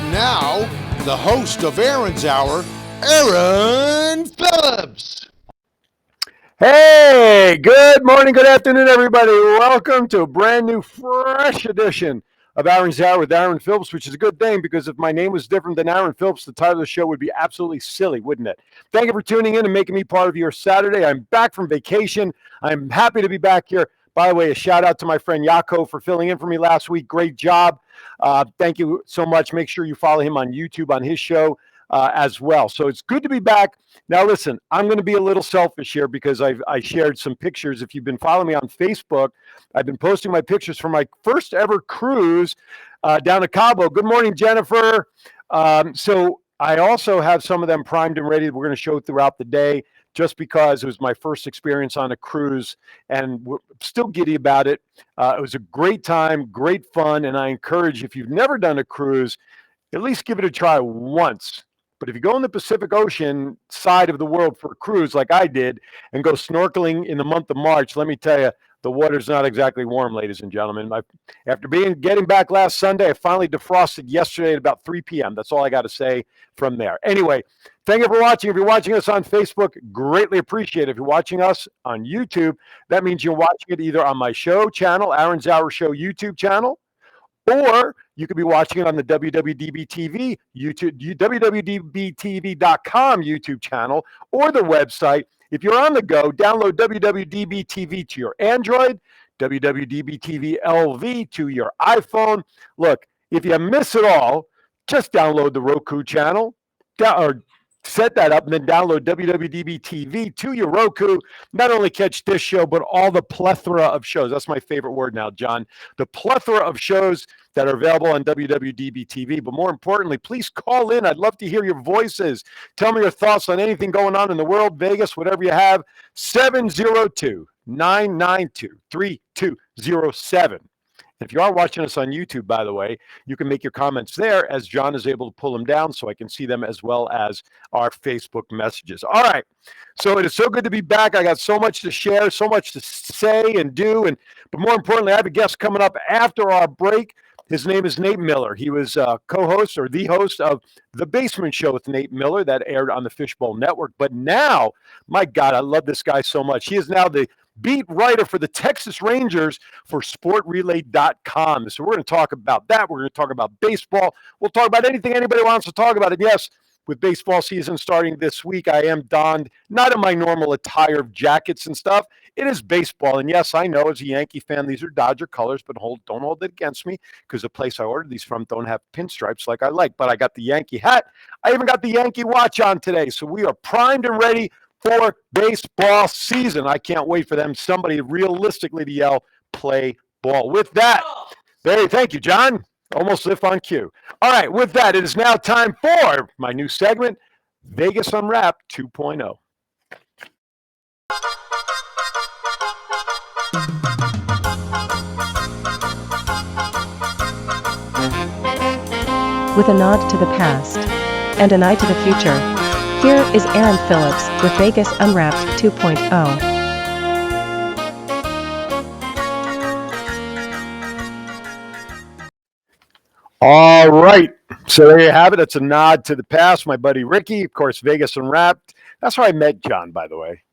And now, the host of Aaron's Hour, Aaron Phillips. Hey, good morning, good afternoon, everybody. Welcome to a brand new, fresh edition of Aaron's Hour with Aaron Phillips, which is a good thing because if my name was different than Aaron Phillips, the title of the show would be absolutely silly, wouldn't it? Thank you for tuning in and making me part of your Saturday. I'm back from vacation. I'm happy to be back here. By the way, a shout out to my friend Yako for filling in for me last week. Great job. Thank you so much. Make sure you follow him on YouTube on his show as well. So it's good to be back. Now, listen, I'm going to be a little selfish here because I shared some pictures. If you've been following me on Facebook, I've been posting my pictures from my first ever cruise down to Cabo. Good morning, Jennifer. So I also have some of them primed and ready that we're going to show throughout the day just because it was my first experience on a cruise and we're still giddy about it. It was a great time, great fun, and I encourage, if you've never done a cruise, at least give it a try once. But if you go in the Pacific Ocean side of the world for a cruise like I did and go snorkeling in the month of March, let me tell you, the water's not exactly warm, ladies and gentlemen. After getting back last Sunday, I finally defrosted yesterday at about 3 p.m. That's all I got to say from there. Anyway, thank you for watching. If you're watching us on Facebook, greatly appreciate it. If you're watching us on YouTube, that means you're watching it either on my show channel, Aaron's Hour Show YouTube channel, or you could be watching it on the WWDBTV YouTube, WWDBTV.com YouTube channel, or the website. If you're on the go, download WWDBTV to your Android, WWDBTV LV to your iPhone. Look, if you miss it all, just download the Roku channel, or set that up and then download WWDB-TV to your Roku. Not only catch this show, but all the plethora of shows. That's my favorite word now, John. The plethora of shows that are available on WWDB-TV. But more importantly, please call in. I'd love to hear your voices. Tell me your thoughts on anything going on in the world, Vegas, whatever you have. 702-992-3207. If you are watching us on YouTube, by the way, you can make your comments there as John is able to pull them down so I can see them as well as our Facebook messages. All right. So it is so good to be back. I got so much to share, so much to say and do. But more importantly, I have a guest coming up after our break. His name is Nate Miller. He was co-host or the host of The Basement Show with Nate Miller that aired on the Fishbowl Network. But now, my God, I love this guy so much. He is now the beat writer for the Texas Rangers for sportrelay.com. So we're going to talk about that. We're going to talk about baseball. We'll talk about anything anybody wants to talk about. And yes, with baseball season starting this week, I am donned not in my normal attire of jackets and stuff. It is baseball. And yes, I know as a Yankee fan, these are Dodger colors, but don't hold it against me because the place I ordered these from don't have pinstripes like I like. But I got the Yankee hat. I even got the Yankee watch on today. So we are primed and ready for baseball season. I can't wait for them, somebody realistically to yell, play ball. With that, thank you, John. Almost live on cue. All right, with that, it is now time for my new segment, Vegas Unwrapped 2.0. With a nod to the past and an eye to the future, here is Aaron Phillips with Vegas Unwrapped 2.0. All right. So there you have it. It's a nod to the past. My buddy Ricky, of course, Vegas Unwrapped. That's how I met John, by the way.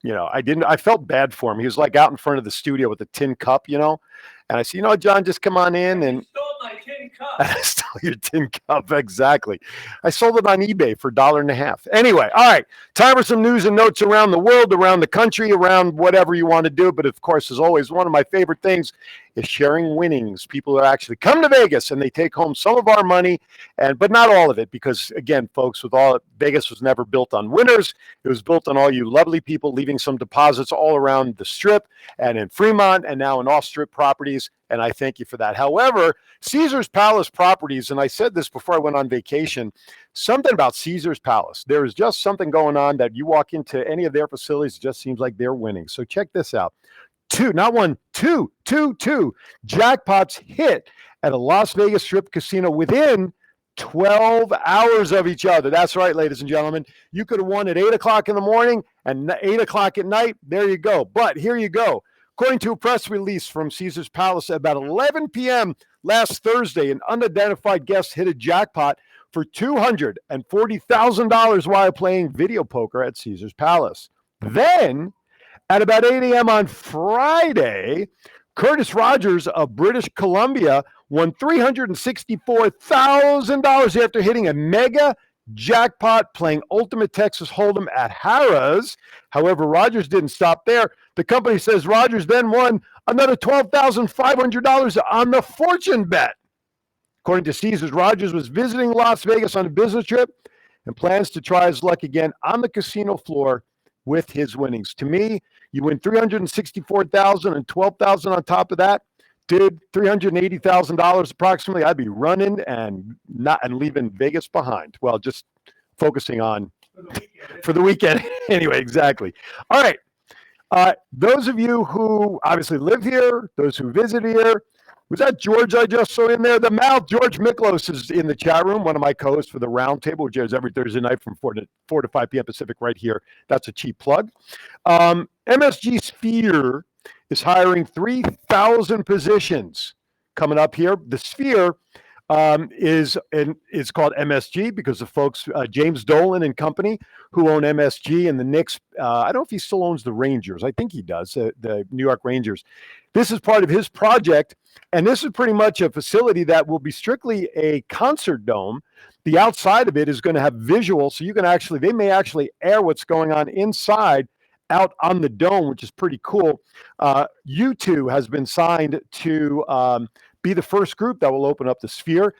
You know, I felt bad for him. He was like out in front of the studio with a tin cup, you know. And I said, John, just come on in. And stole my tin cup. I stole your tin cup, exactly. I sold it on eBay for $1.50. Anyway, all right. Time for some news and notes around the world, around the country, around whatever you want to do. But of course, as always, one of my favorite things is sharing winnings. People who actually come to Vegas and they take home some of our money, but not all of it, because again, folks, Vegas was never built on winners. It was built on all you lovely people leaving some deposits all around the Strip and in Fremont and now in off-Strip properties. And I thank you for that. However, Caesar's Palace properties, and I said this before I went on vacation, something about Caesar's Palace. There is just something going on that you walk into any of their facilities, it just seems like they're winning. So check this out. Two jackpots hit at a Las Vegas Strip casino within 12 hours of each other. That's right, ladies and gentlemen. You could have won at 8 o'clock in the morning and 8 o'clock at night. There you go. But here you go. According to a press release from Caesar's Palace, at about 11 p.m. last Thursday, an unidentified guest hit a jackpot for $240,000 while playing video poker at Caesar's Palace. Then, at about 8 a.m. on Friday, Curtis Rogers of British Columbia won $364,000 after hitting a mega jackpot playing Ultimate Texas Hold'em at Harrah's. However, Rogers didn't stop there. The company says Rogers then won another $12,500 on the fortune bet. According to Caesars, Rogers was visiting Las Vegas on a business trip and plans to try his luck again on the casino floor with his winnings. To me, you win $364,000 and $12,000 on top of that. Did $380,000 approximately. I'd be running and leaving Vegas behind. Well, just focusing on for the weekend. Anyway, exactly. All right. Those of you who obviously live here, those who visit here, was that George I just saw in there? The mouth, George Miklos is in the chat room, one of my co-hosts for the Roundtable, which airs every Thursday night from 4 to 5 p.m. Pacific right here. That's a cheap plug. MSG Sphere is hiring 3,000 positions coming up here. The Sphere is called MSG because the folks, James Dolan and company, who own MSG and the Knicks. I don't know if he still owns the Rangers. I think he does, the New York Rangers. This is part of his project, and this is pretty much a facility that will be strictly a concert dome. The outside of it is going to have visual, so you can they may actually air what's going on inside out on the dome, which is pretty cool. U2 has been signed to be the first group that will open up the Sphere.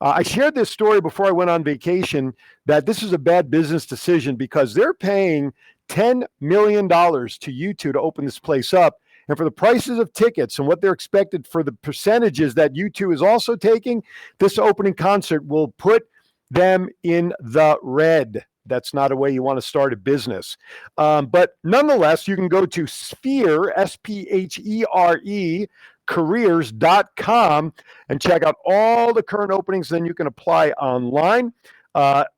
I shared this story before I went on vacation that this is a bad business decision because they're paying $10 million to U2 to open this place up. And for the prices of tickets and what they're expected for the percentages that U2 is also taking, this opening concert will put them in the red. That's not a way you want to start a business. But nonetheless, you can go to Sphere, Sphere, careers.com and check out all the current openings. Then you can apply online.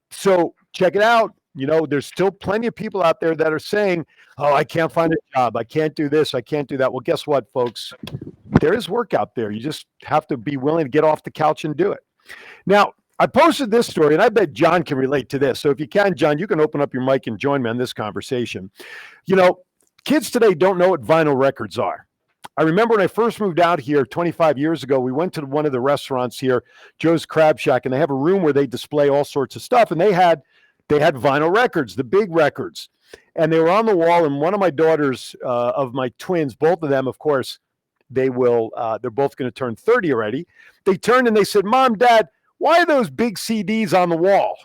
So check it out. You know, there's still plenty of people out there that are saying, oh, I can't find a job. I can't do this. I can't do that. Well, guess what, folks? There is work out there. You just have to be willing to get off the couch and do it. Now, I posted this story, and I bet John can relate to this. So if you can, John, you can open up your mic and join me on this conversation. You know, kids today don't know what vinyl records are. I remember when I first moved out here 25 years ago, we went to one of the restaurants here, Joe's Crab Shack, and they have a room where they display all sorts of stuff. And they had vinyl records, the big records, and they were on the wall. And one of my daughters, of my twins, both of them, of course, they're both going to turn 30 already. They turned and they said, Mom, Dad, why are those big CDs on the wall?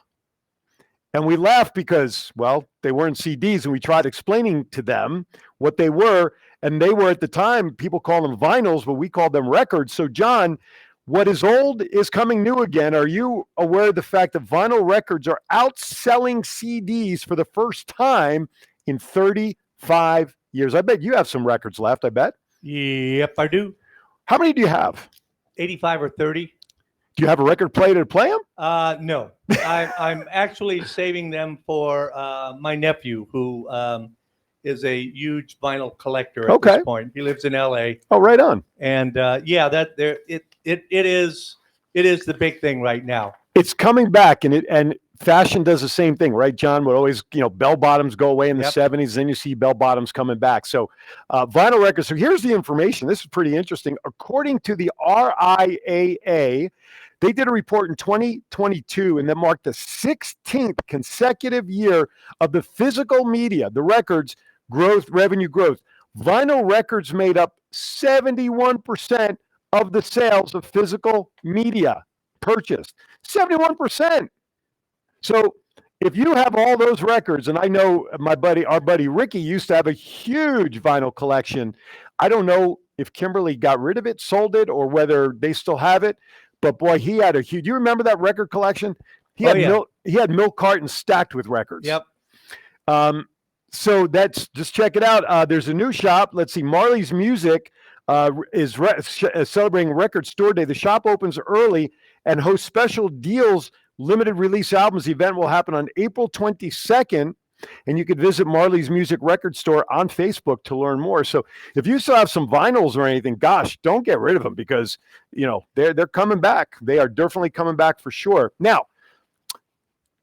And we laughed because, well, they weren't CDs, and we tried explaining to them what they were. And they were, at the time, people call them vinyls, but we called them records. So, John, what is old is coming new again. Are you aware of the fact that vinyl records are outselling CDs for the first time in 35 years? I bet you have some records left, I bet. Yep, I do. How many do you have? 85 or 30. Do you have a record player to play them? No, I'm actually saving them for my nephew, who is a huge vinyl collector at this point. He lives in LA. Oh, right on. And it is the big thing right now. It's coming back, and fashion does the same thing, right, John? Would always, bell bottoms go away in the 70s, then you see bell bottoms coming back. So vinyl records. So here's the information. This is pretty interesting. According to the RIAA, they did a report in 2022, and that marked the 16th consecutive year of the physical media, the records growth, revenue growth. Vinyl records made up 71% of the sales of physical media purchased. 71%. So if you have all those records, and I know our buddy Ricky used to have a huge vinyl collection. I don't know if Kimberly got rid of it, sold it, or whether they still have it. But boy, he had a huge. You remember that record collection? He had milk cartons stacked with records. Yep. So that's, just check it out. There's a new shop. Let's see. Marley's Music is celebrating Record Store Day. The shop opens early and hosts special deals, limited release albums. The event will happen on April 22nd. And you could visit Marley's Music Record Store on Facebook to learn more. So if you still have some vinyls or anything, gosh, don't get rid of them because, they're coming back. They are definitely coming back for sure. Now,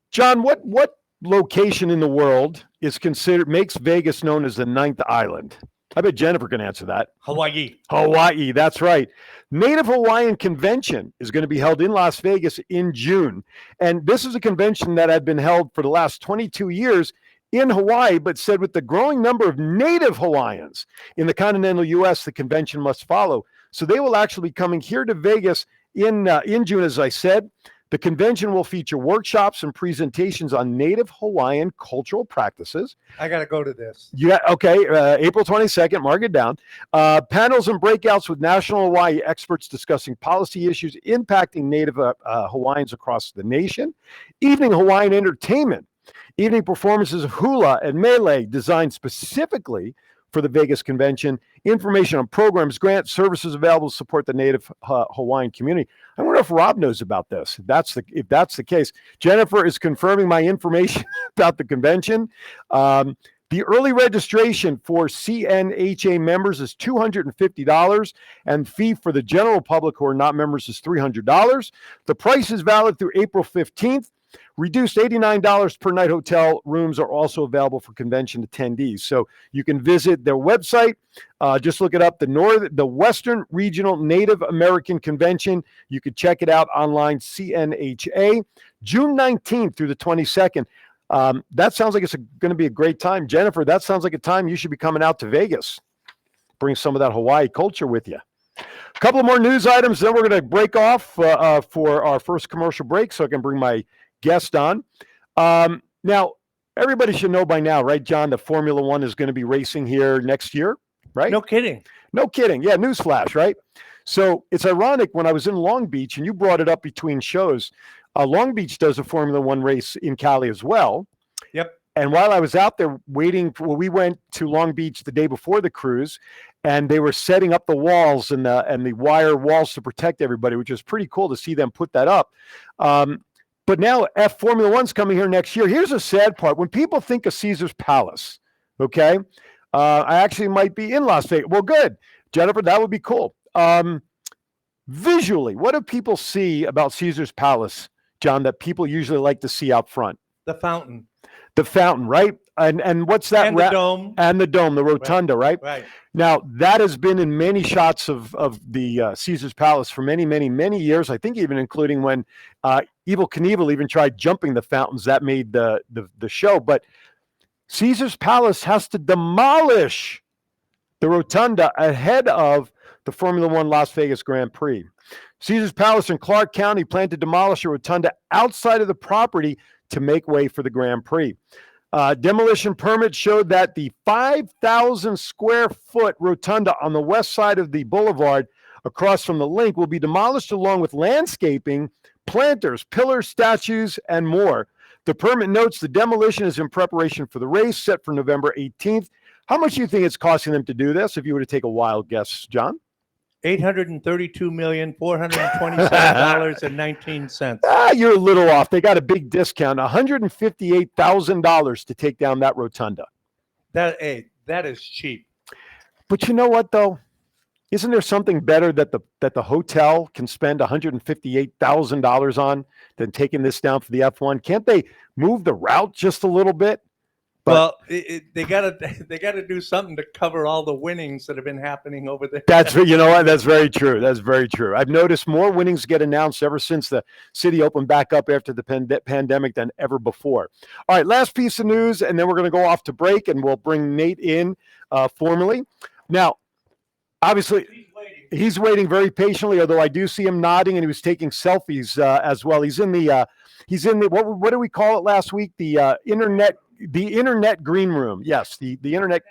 John, what location in the world makes Vegas known as the ninth island? I bet Jennifer can answer that. Hawaii, that's right. Native Hawaiian Convention is going to be held in Las Vegas in June. And this is a convention that had been held for the last 22 years in Hawaii, but said with the growing number of Native Hawaiians in the continental U.S., the convention must follow. So they will actually be coming here to Vegas in June, as I said. The convention will feature workshops and presentations on Native Hawaiian cultural practices. I got to go to this. Okay, April 22nd, mark it down. Panels and breakouts with National Hawaii experts discussing policy issues impacting Native Hawaiians across the nation. Evening Hawaiian entertainment. Evening performances of hula and mele designed specifically for the Vegas convention. Information on programs, grants, services available to support the Native Hawaiian community. I wonder if Rob knows about this. If that's the case, Jennifer is confirming my information about the convention. The early registration for CNHA members is $250, and fee for the general public who are not members is $300. The price is valid through April 15th. Reduced $89 per night hotel rooms are also available for convention attendees. So you can visit their website. Just look it up, the Western Regional Native American Convention. You could check it out online, CNHA, June 19th through the 22nd. That sounds like it's going to be a great time. Jennifer, that sounds like a time you should be coming out to Vegas. Bring some of that Hawaii culture with you. A couple of more news items, then we're going to break off for our first commercial break so I can bring my guest on. Now, everybody should know by now, right, John, that Formula One is going to be racing here next year, right? No kidding. No kidding. Yeah, newsflash, right? So it's ironic when I was in Long Beach, and you brought it up between shows, Long Beach does a Formula One race in Cali as well. Yep. And while I was out there waiting, we went to Long Beach the day before the cruise, and they were setting up the walls and the wire walls to protect everybody, which was pretty cool to see them put that up. But now Formula One's coming here next year. Here's a sad part. When people think of Caesar's Palace, okay, I actually might be in Las Vegas. Well, good. Jennifer, that would be cool. Visually, what do people see about Caesar's Palace, John, that people usually like to see out front? The fountain. The fountain, right? And what's that? And the dome. And the dome, the rotunda, right? Right. Now, that has been in many shots of the Caesar's Palace for many, many, many years. I think even including when Evel Knievel even tried jumping the fountains. That made the show. But Caesar's Palace has to demolish the rotunda ahead of the Formula One Las Vegas Grand Prix. Caesar's Palace in Clark County plan to demolish a rotunda outside of the property to make way for the Grand Prix. Demolition permit showed that the 5,000 square foot rotunda on the west side of the boulevard across from the link will be demolished along with landscaping, planters, pillars, statues, and more. The permit notes the demolition is in preparation for the race set for November 18th. How much do you think it's costing them to do this, if you were to take a wild guess, John? $832,427.19. You're a little off. They got a big discount, $158,000 to take down that rotunda. That is cheap. But you know what, though? Isn't there something better that the hotel can spend $158,000 on than taking this down for the F1? Can't they move the route just a little bit? But, they gotta do something to cover all the winnings that have been happening over there. That's very true. That's very true. I've noticed more winnings get announced ever since the city opened back up after the pandemic than ever before. All right, last piece of news, and then we're going to go off to break, and we'll bring Nate in formally. Now, obviously, he's waiting very patiently, although I do see him nodding, and he was taking selfies as well. He's in the what did we call it last week? The internet green room. Yes, the internet.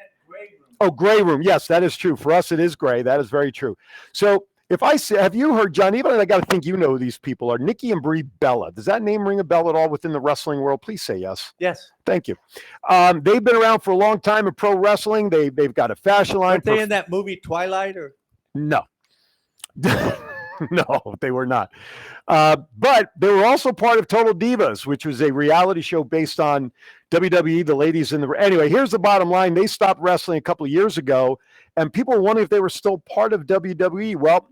Gray room. Yes, that is true. For us, it is gray. That is very true. So if I say, have you heard, John, even I got to think you know who these people are, Nikki and Brie Bella. Does that name ring a bell at all within the wrestling world? Please say yes. Yes. Thank you. They've been around for a long time in pro wrestling. They've got a fashion line. Weren't they in that movie Twilight? Or no. No, they were not. But they were also part of Total Divas, which was a reality show based on WWE, the ladies in the anyway. Here's the bottom line: they stopped wrestling a couple of years ago, and people were wondering if they were still part of WWE. Well,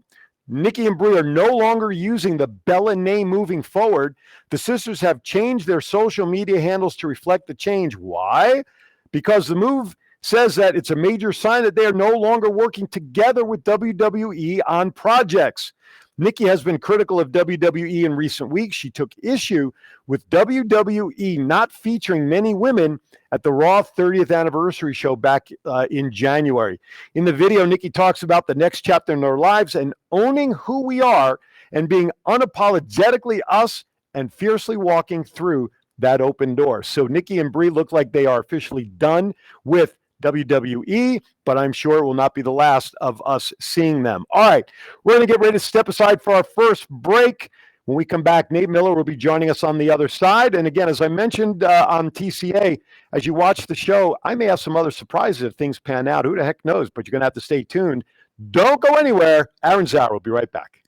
Nikki and Brie are no longer using the Bella name moving forward. The sisters have changed their social media handles to reflect the change. Why? Because the move says that it's a major sign that they are no longer working together with WWE on projects. Nikki has been critical of WWE in recent weeks. She took issue with WWE not featuring many women at the Raw 30th anniversary show back in January. In the video, Nikki talks about the next chapter in their lives and owning who we are and being unapologetically us and fiercely walking through that open door. So Nikki and Brie look like they are officially done with WWE, but I'm sure it will not be the last of us seeing them. All right, we're going to get ready to step aside for our first break. When we come back, Nate Miller will be joining us on the other side. And again, as I mentioned on TCA, as you watch the show, I may have some other surprises if things pan out. Who the heck knows? But you're going to have to stay tuned. Don't go anywhere. Aaron Zauer will be right back.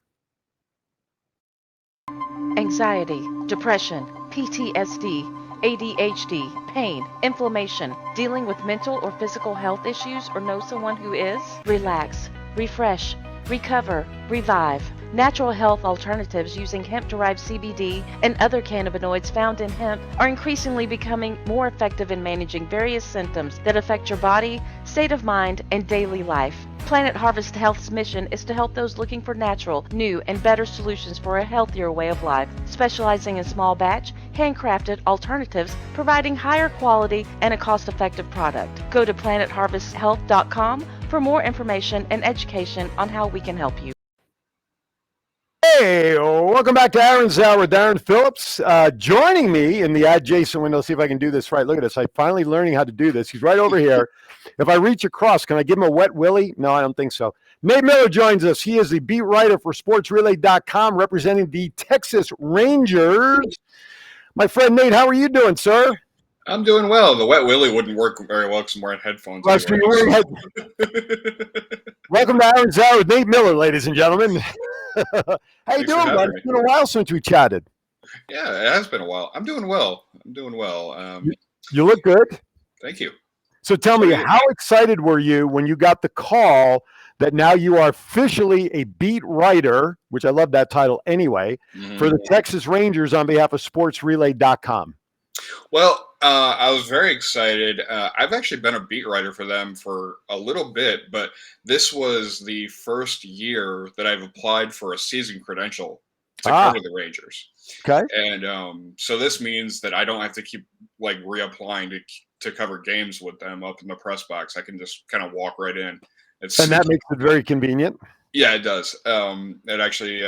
Anxiety, depression, PTSD, ADHD, pain, inflammation, dealing with mental or physical health issues or know someone who is? Relax, refresh, recover, revive. Natural health alternatives using hemp-derived CBD and other cannabinoids found in hemp are increasingly becoming more effective in managing various symptoms that affect your body, state of mind, and daily life. Planet Harvest Health's mission is to help those looking for natural, new, and better solutions for a healthier way of life, specializing in small batch, handcrafted alternatives, providing higher quality and a cost-effective product. Go to planetharvesthealth.com for more information and education on how we can help you. Hey, welcome back to Aaron Zauer with Aaron Phillips. Joining me in the adjacent window, see if I can do this right. Look at this. I'm finally learning how to do this. He's right over here. If I reach across, can I give him a wet willy? No, I don't think so. Nate Miller joins us. He is the beat writer for sportsrelay.com, representing the Texas Rangers. My friend Nate, how are you doing, sir? I'm doing well. The wet willy wouldn't work very well because I'm wearing headphones. Well, anyway. Welcome to Aaron Zauer with Nate Miller, ladies and gentlemen. How you doing, buddy? It's been a while since we chatted. Yeah, it has been a while. I'm doing well. You look good. Thank you. So tell me, how excited were you when you got the call that now you are officially a beat writer, which I love that title anyway, for the Texas Rangers on behalf of sportsrelay.com? Well, I was very excited. I've actually been a beat writer for them for a little bit, but this was the first year that I've applied for a season credential to cover the Rangers. Okay. And so this means that I don't have to keep like reapplying to cover games with them up in the press box. I can just kind of walk right in. And that makes it very convenient. Yeah, it does. It actually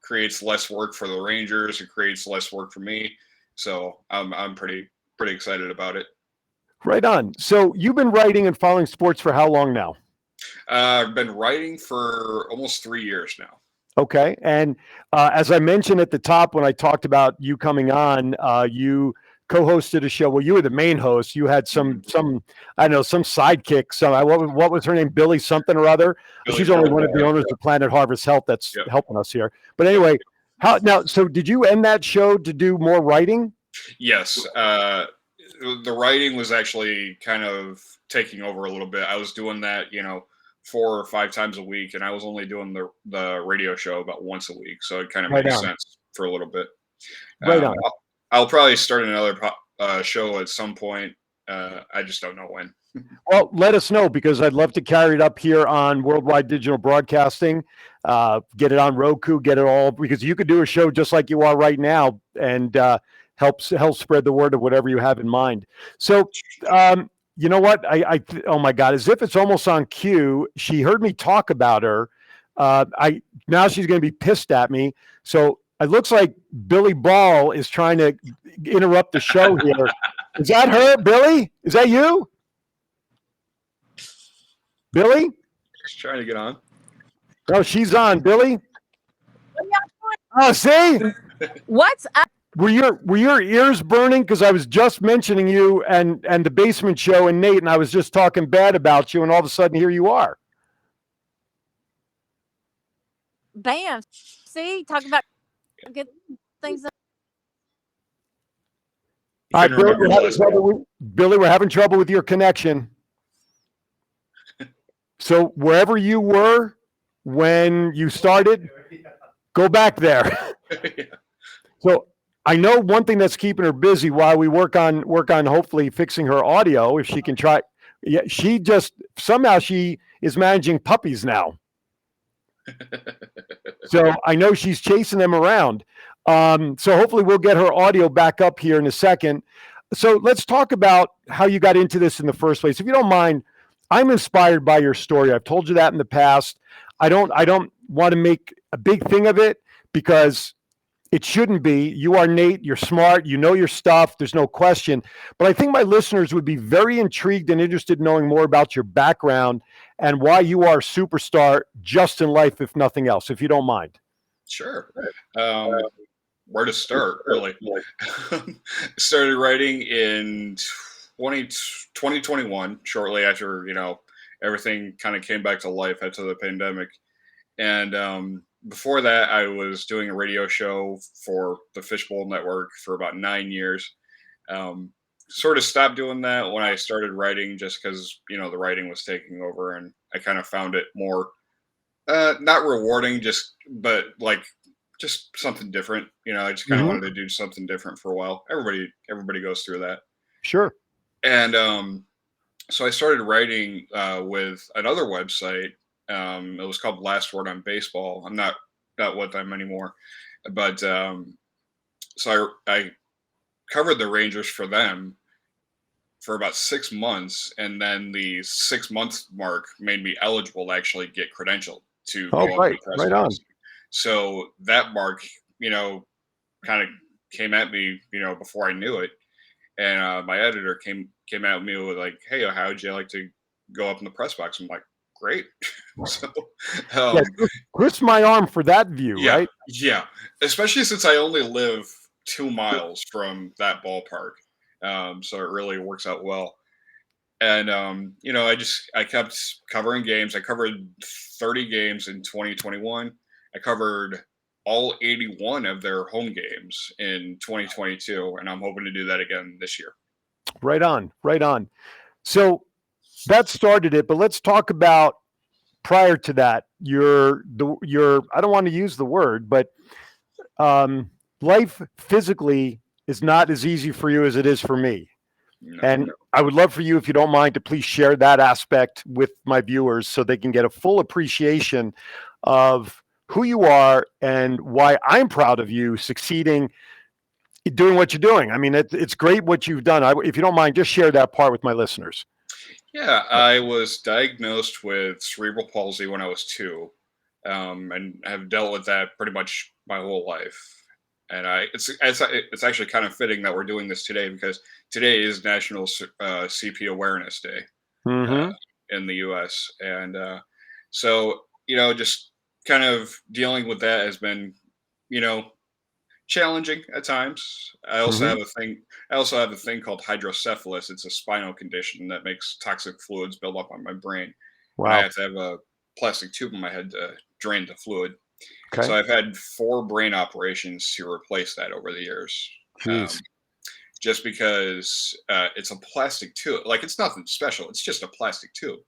creates less work for the Rangers. It creates less work for me. So I'm pretty excited about it. Right on. So you've been writing and following sports for how long now? I've been writing for almost 3 years now. Okay. And as I mentioned at the top when I talked about you coming on, you co-hosted a show. Well, you were the main host. You had some I don't know, some sidekick. What was her name? Billy something or other. Billy. She's only one of the owners of Planet Harvest Health that's helping us here. But anyway, so did you end that show to do more writing? Yes. The writing was actually kind of taking over a little bit. I was doing that, 4 or 5 times a week, and I was only doing the radio show about once a week. So it kind of made sense for a little bit. Right on. I'll probably start another show at some point. I just don't know when. Well, let us know, because I'd love to carry it up here on Worldwide Digital Broadcasting, get it on Roku, get it all, because you could do a show just like you are right now and help spread the word of whatever you have in mind. So, you know what? Oh my God, as if it's almost on cue. She heard me talk about her. Now she's going to be pissed at me. So it looks like Billy Ball is trying to interrupt the show here. Is that her, Billy? Is that you? Billy? She's trying to get on. Oh, she's on. Billy? Oh, see? What's up? Were your ears burning? Because I was just mentioning you and the Basement Show and Nate, and I was just talking bad about you, and all of a sudden here you are. Bam. See? Talking about good things. right, Couldn't remember the last name. Billy, we're having trouble with your connection. So wherever you were when you started, go back there. Yeah. So I know one thing that's keeping her busy while we work on hopefully fixing her audio, if she can try. Yeah, she is managing puppies now. So I know she's chasing them around. So hopefully we'll get her audio back up here in a second. So let's talk about how you got into this in the first place. If you don't mind, I'm inspired by your story. I've told you that in the past. I don't want to make a big thing of it because it shouldn't be. You are Nate. You're smart. You know your stuff. There's no question. But I think my listeners would be very intrigued and interested in knowing more about your background and why you are a superstar just in life, if nothing else, if you don't mind. Sure. Where to start, really? Started writing in 2021, shortly after, everything kind of came back to life after the pandemic. And before that, I was doing a radio show for the Fishbowl Network for about 9 years. Sort of stopped doing that when I started writing just because, the writing was taking over and I kind of found it more, not rewarding, but just something different. I just kind of wanted to do something different for a while. Everybody goes through that. Sure. And so I started writing with another website. It was called Last Word on Baseball. I'm not with them anymore, but so I covered the Rangers for them for about 6 months, and then the 6 month mark made me eligible to actually get credentialed to go up to the press box. So that mark, kind of came at me, before I knew it, and my editor came at me with like, "Hey, how would you like to go up in the press box?" I'm like, "Great." So, twist my arm for that view, right? Yeah, especially since I only live 2 miles from that ballpark, so it really works out well. And I kept covering games. I covered 30 games in 2021. I covered all 81 of their home games in 2022, and I'm hoping to do that again this year. Right on, right on. So that started it, but let's talk about prior to that. Your I don't want to use the word, but life physically is not as easy for you as it is for me. And I would love for you, if you don't mind, to please share that aspect with my viewers so they can get a full appreciation of who you are and why I'm proud of you succeeding doing what you're doing. I mean, it's great what you've done. If you don't mind, just share that part with my listeners. Yeah, I was diagnosed with cerebral palsy when I was 2, and have dealt with that pretty much my whole life. And it's actually kind of fitting that we're doing this today because today is National CP Awareness Day in the U.S. And so just kind of dealing with that has been challenging at times. I also have a thing called hydrocephalus. It's a spinal condition that makes toxic fluids build up on my brain. Wow. And I have to have a plastic tube in my head to drain the fluid. Okay. So I've had 4 brain operations to replace that over the years. Just because it's a plastic tube. Like, it's nothing special. It's just a plastic tube.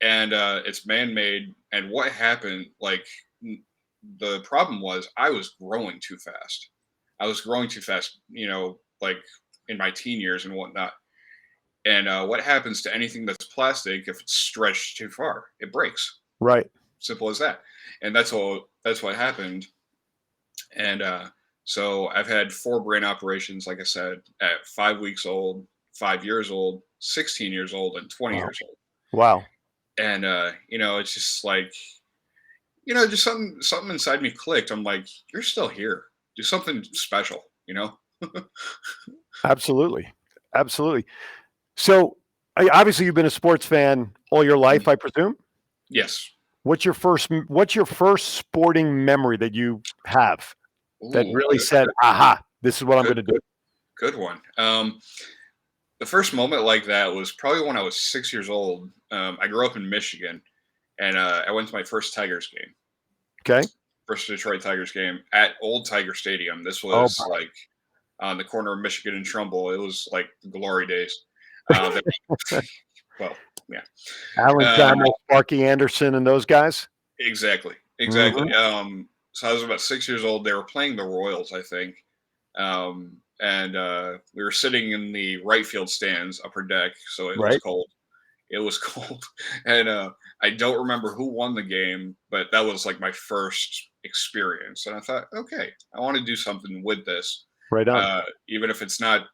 And it's man-made. And what happened, the problem was I was growing too fast. Like in my teen years and whatnot. And what happens to anything that's plastic if it's stretched too far? It breaks. Right. Simple as that. And that's what happened. And so I've had 4 brain operations, like I said, at 5 weeks old, 5 years old, 16 years old, and 20 years old. Wow. And it's just like, just something inside me clicked. I'm like, you're still here. Do something special, Absolutely. Absolutely. So obviously you've been a sports fan all your life, I presume? Yes. What's your first sporting memory that you have that really said, aha, this is what I'm going to do? Good one. The first moment like that was probably when I was 6 years old. I grew up in Michigan, and I went to my first Tigers game. Okay. First Detroit Tigers game at Old Tiger Stadium. This was on the corner of Michigan and Trumbull. It was like the glory days. Well, yeah. Alan Um, Trammell, Sparky Anderson, and those guys. Exactly. So I was about 6 years old. They were playing the Royals, I think, and we were sitting in the right field stands, upper deck, so it was cold. It was cold, and I don't remember who won the game, but that was like my first experience, and I thought, okay, I want to do something with this. Right on. Even if it's not,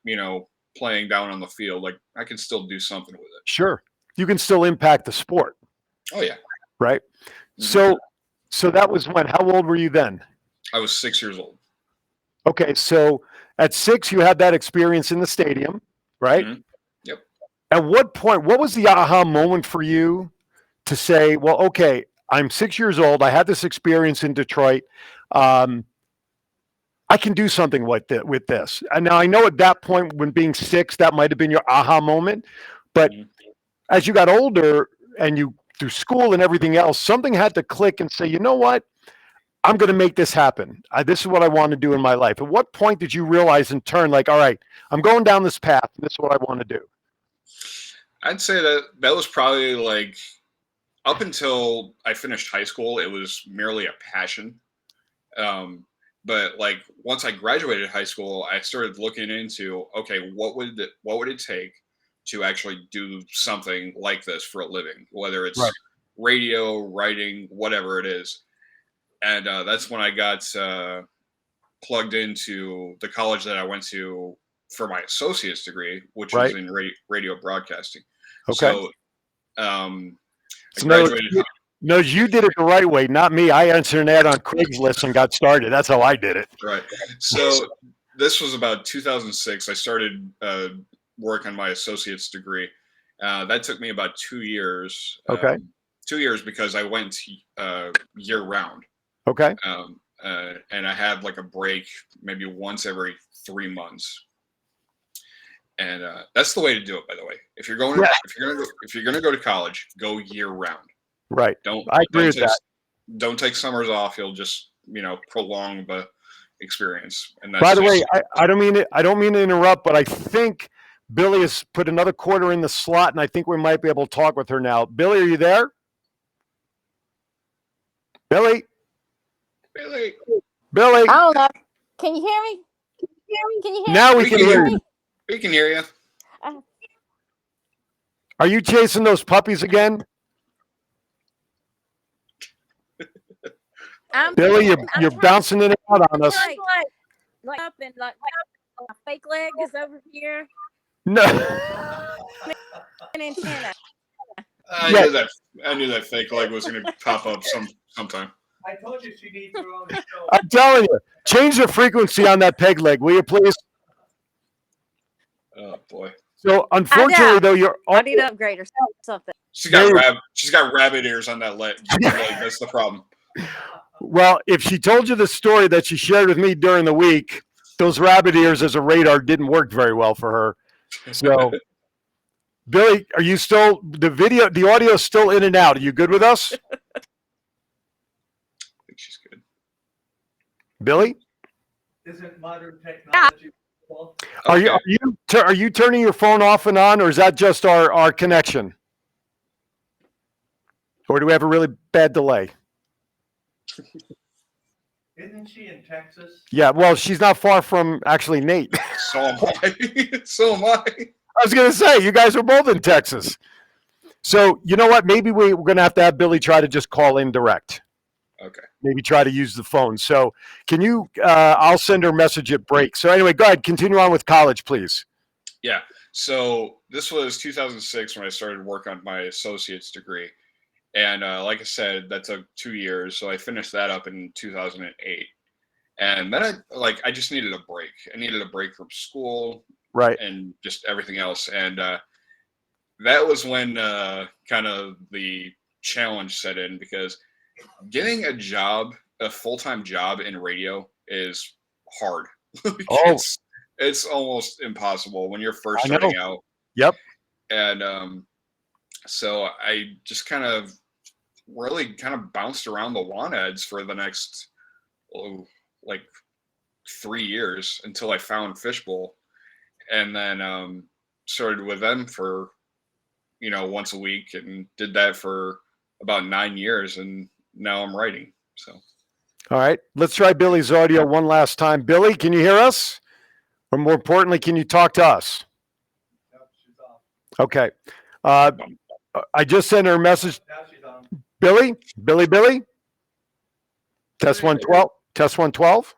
playing down on the field, like I can still do something with it. Sure, you can still impact the sport. Oh yeah. Right. Mm-hmm. So that was when? How old were you then? I was 6 years old. Okay, so at 6, you had that experience in the stadium, right? Mm-hmm. Yep. At what point? What was the aha moment for you to say, "Well, okay, I'm 6 years old. I had this experience in Detroit. I can do something with this." And now I know at that point, when being 6, that might have been your aha moment. But as you got older and you through school and everything else, something had to click and say, you know what? I'm going to make this happen. This is what I want to do in my life. At what point did you realize and turn like, all right, I'm going down this path. And this is what I want to do? I'd say that was probably like up until I finished high school, it was merely a passion. But like once I graduated high school, I started looking into, okay, what would it take to actually do something like this for a living, whether it's radio, writing, whatever it is. And that's when I got plugged into the college that I went to for my associate's degree, which was in radio broadcasting. Okay. So I graduated. No, you did it the right way, not me. I answered an ad on Craigslist and got started. That's how I did it. Right. So this was about 2006. I started work on my associate's degree. That took me about 2 years. Okay. 2 years because I went year round. Okay. And I had like a break maybe once every 3 months. And that's the way to do it, by the way. If you're going to go to college, go year round. Right. I agree with that. Don't take summers off. You'll just prolong the experience. And that's by the way, I don't mean to interrupt, but I think Billy has put another quarter in the slot, and I think we might be able to talk with her now. Billy, are you there? Billy. I don't know. Can you hear me? Can you hear me? Now we can hear you. We can hear you. Are you chasing those puppies again? Billy, you're bouncing in and out on us. Like up and like my fake leg is over here. No. An antenna. I knew that fake leg was going to pop up sometime. I told you she needs her own show. I'm telling you, change the frequency on that peg leg, will you please? Oh boy. So unfortunately, though, I need to upgrade or something. She's got rabbit ears on that leg. That's the problem. Well, if she told you the story that she shared with me during the week, those rabbit ears as a radar didn't work very well for her. So, Billy, are you still the audio is still in and out? Are you good with us? I think she's good. Billy? Isn't modern technology? Are you turning your phone off and on, or is that just our connection? Or do we have a really bad delay? Isn't she in Texas? Yeah, well, she's not far from actually Nate. So am I. So am I. I was going to say, you guys are both in Texas. So, you know what? Maybe we're going to have Billy try to just call in direct. Okay. Maybe try to use the phone. So, can you, I'll send her a message at break. So, anyway, go ahead. Continue on with college, please. Yeah. So, this was 2006 when I started work on my associate's degree. And like I said, that took 2 years. So I finished that up in 2008. And then I just needed a break. I needed a break from school, right, and just everything else. And that was when kind of the challenge set in, because getting a full-time job in radio is hard. It's almost impossible when you're first starting out. Yep. And so I just really bounced around the want ads for the next 3 years until I found Fishbowl, and then started with them for, once a week, and did that for about 9 years, and now I'm writing. So, all right, let's try Billy's audio one last time. Billy, can you hear us? Or more importantly, can you talk to us? Okay. I just sent her a message. Billy? Test 112. Test 112.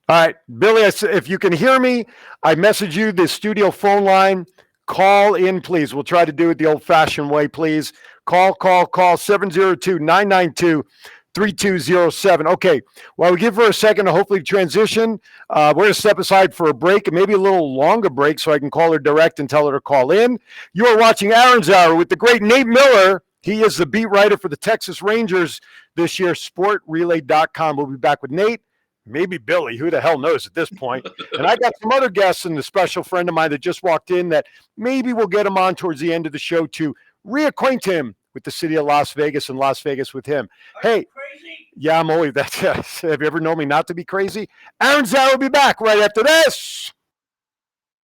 All right, Billy, if you can hear me, I message you the studio phone line. Call in, please. We'll try to do it the old-fashioned way, please. Call 702-992-3207. Okay, well, we give her a second to hopefully transition. We're going to step aside for a break, and maybe a little longer break, so I can call her direct and tell her to call in. You are watching Aaron's Hour with the great Nate Miller. He is the beat writer for the Texas Rangers this year, sportrelay.com. We'll be back with Nate. Maybe Billy, who the hell knows at this point. And I got some other guests and a special friend of mine that just walked in that maybe we'll get him on towards the end of the show to reacquaint him with the city of Las Vegas and Las Vegas with him. Hey, crazy? Yeah, I'm always that. Have you ever known me not to be crazy? Aaron's Hour will be back right after this.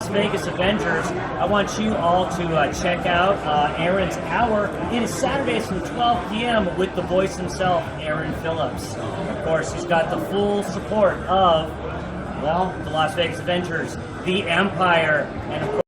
Las Vegas Avengers. I want you all to check out Aaron's Hour. It is Saturdays from 12 p.m. with the voice himself, Aaron Phillips. Of course, he's got the full support of, well, the Las Vegas Avengers, the Empire, and of course.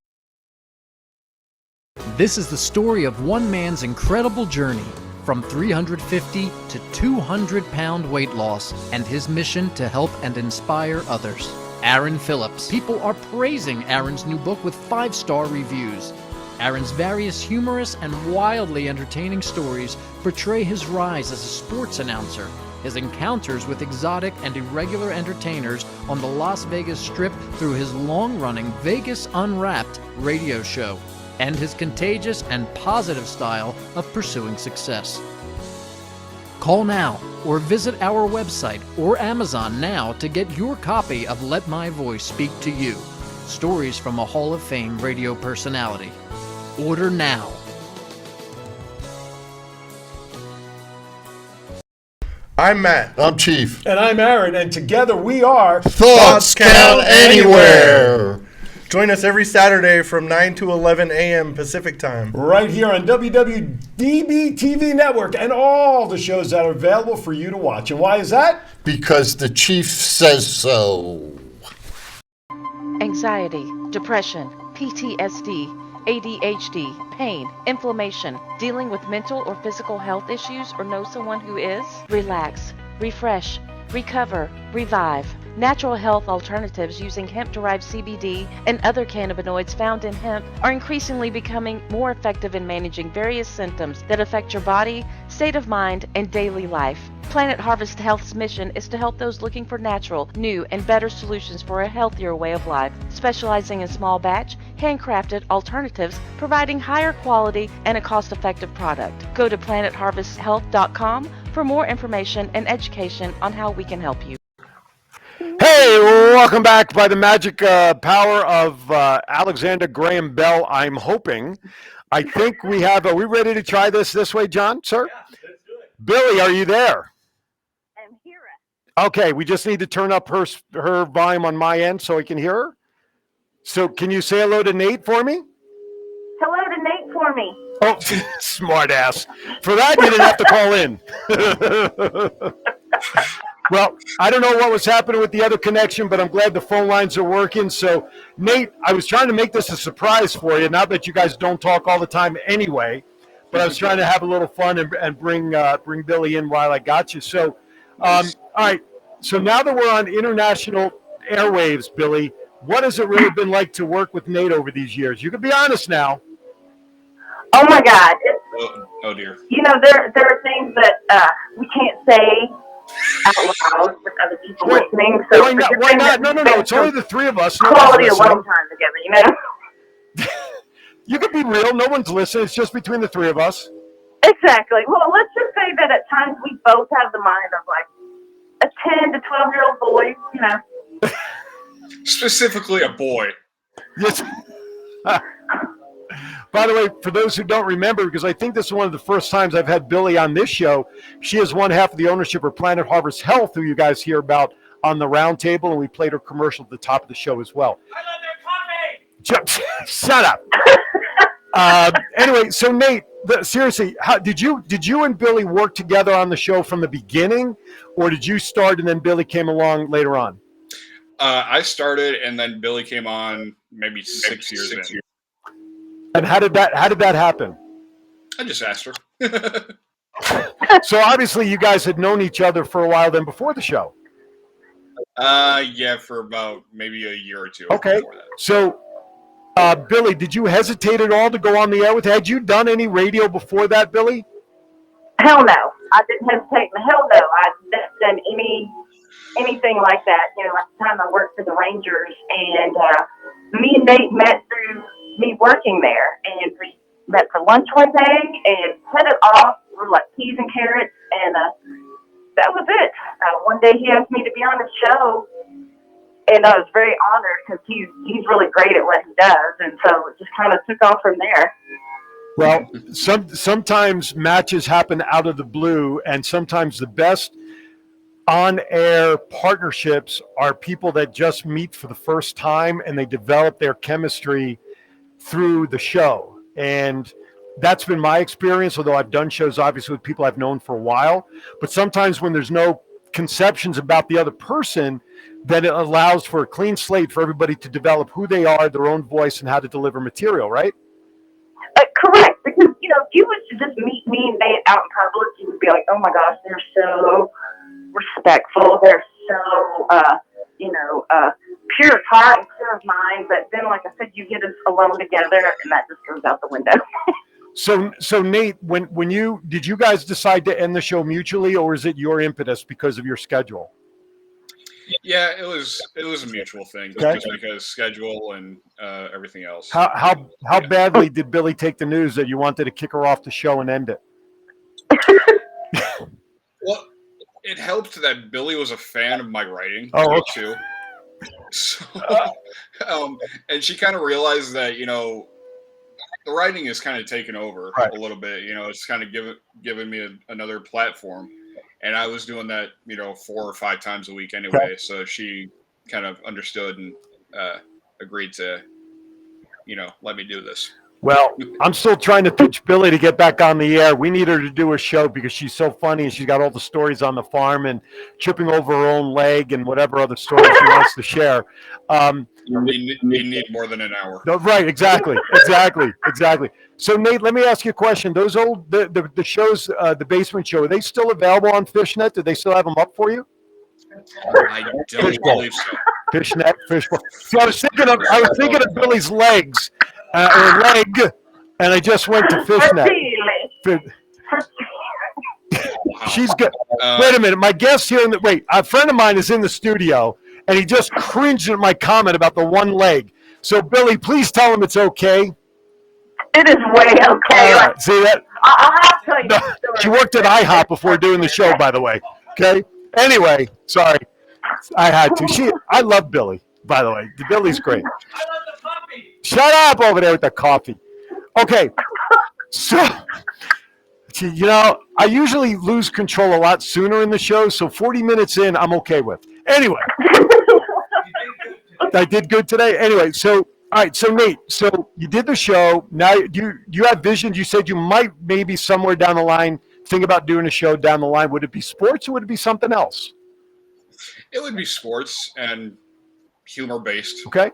This is the story of one man's incredible journey from 350 to 200-pound weight loss and his mission to help and inspire others. Aaron Phillips. People are praising Aaron's new book with 5-star reviews. Aaron's various humorous and wildly entertaining stories portray his rise as a sports announcer, his encounters with exotic and irregular entertainers on the Las Vegas Strip through his long-running Vegas Unwrapped radio show, and his contagious and positive style of pursuing success. Call now or visit our website or Amazon now to get your copy of Let My Voice Speak to You, stories from a Hall of Fame radio personality. Order now. I'm Matt. I'm Chief. And I'm Aaron, and together we are Thoughts Count Anywhere. Join us every Saturday from 9 to 11 a.m. Pacific Time. Right here on WWDBTV Network and all the shows that are available for you to watch. And why is that? Because the Chief says so. Anxiety, depression, PTSD, ADHD, pain, inflammation, dealing with mental or physical health issues or know someone who is? Relax, refresh, recover, revive. Natural health alternatives using hemp-derived CBD and other cannabinoids found in hemp are increasingly becoming more effective in managing various symptoms that affect your body, state of mind, and daily life. Planet Harvest Health's mission is to help those looking for natural, new, and better solutions for a healthier way of life, specializing in small batch, handcrafted alternatives, providing higher quality and a cost-effective product. Go to planetharvesthealth.com for more information and education on how we can help you. Hey, welcome back by the magic power of Alexander Graham Bell, I'm hoping. I think we have, are we ready to try this way, John, sir? Yeah, let's do it. Billy, are you there? I'm here. Okay, we just need to turn up her volume on my end so I can hear her. So can you say hello to Nate for me? Hello to Nate for me. Oh, smart ass. For that, you didn't have to call in. Well, I don't know what was happening with the other connection, but I'm glad the phone lines are working. So, Nate, I was trying to make this a surprise for you. Not that you guys don't talk all the time anyway, but I was trying to have a little fun and bring Billy in while I got you. So, all right. So now that we're on international airwaves, Billy, what has it really been like to work with Nate over these years? You can be honest now. Oh my God! Oh dear. You know there are things that we can't say out loud with other people listening. So why not? No. It's only the three of us. No quality alone time together, you know. You can be real. No one's listening. It's just between the three of us. Exactly. Well, let's just say that at times we both have the mind of like a 10 to 12-year-old boy, you know. Specifically a boy. Yes. By the way, for those who don't remember, because I think this is one of the first times I've had Billy on this show, she is one half of the ownership of Planet Harvest Health, who you guys hear about on the round table, and we played her commercial at the top of the show as well. I love their coffee. Shut up. Anyway, so Nate, seriously, how did you and Billy work together on the show from the beginning, or did you start and then Billy came along later on? I started, and then Billy came on maybe 6 years in. And how did that happen? I just asked her. So obviously you guys had known each other for a while then before the show. Yeah, for about maybe a year or two. Okay. Before that. So, Billy, did you hesitate at all to go on the air with? Had you done any radio before that, Billy? Hell no. I didn't hesitate. Hell no. I've never done anything like that. You know, at the time I worked for the Rangers, and me and Nate met through me working there, and we met for lunch one day and hit it off. We were like peas and carrots, and that was it. One day he asked me to be on the show, and I was very honored because he's really great at what he does, and so it just kind of took off from there. Well, sometimes matches happen out of the blue, and sometimes the best on-air partnerships are people that just meet for the first time and they develop their chemistry through the show. And that's been my experience, although I've done shows obviously with people I've known for a while. But sometimes when there's no conceptions about the other person, then it allows for a clean slate for everybody to develop who they are, their own voice, and how to deliver material, right? Correct. Because, you know, if you was to just meet me and Nate out in public, you would be like, oh my gosh, they're so respectful. They're so, pure of heart and pure of mind. But then, like I said, you get us alone together, and that just goes out the window. So Nate, did you guys decide to end the show mutually, or is it your impetus because of your schedule? Yeah, it was a mutual thing, okay. Just because schedule and everything else. How badly did Billy take the news that you wanted to kick her off the show and end it? Well, it helped that Billy was a fan of my writing too. So, and she kind of realized that, you know, the writing is kind of taken over a little bit. You know, it's kind of giving me another platform. And I was doing that, you know, 4 or 5 times a week anyway. Okay. So she kind of understood and agreed to, you know, let me do this. Well, I'm still trying to pitch Billy to get back on the air. We need her to do a show because she's so funny and she's got all the stories on the farm and tripping over her own leg and whatever other stories she wants to share. You need more than an hour. No, right, exactly. So, Nate, let me ask you a question. Those old the shows, the Basement Show, are they still available on Fishnet? Do they still have them up for you? I don't believe so. Fishnet, Fishbowl. See, I was thinking of Billy's legs. Or leg, and I just went to Fishnet. She's good. Wait a minute. My guest here, a friend of mine is in the studio, and he just cringed at my comment about the one leg. So, Billy, please tell him it's okay. It is way okay. Right. See that? I'll have to tell you the story. She worked at IHOP before doing the show, by the way. Okay? Anyway, sorry. I had to. I love Billy, by the way. Billy's great. Shut up over there with the coffee. Okay. So, you know, I usually lose control a lot sooner in the show, so 40 minutes in, I'm okay with. Anyway. I did good today. Anyway, so, all right, so Nate, so you did the show. Now, you have visions. You said you might maybe somewhere down the line think about doing a show down the line. Would it be sports or would it be something else? It would be sports and humor-based. Okay.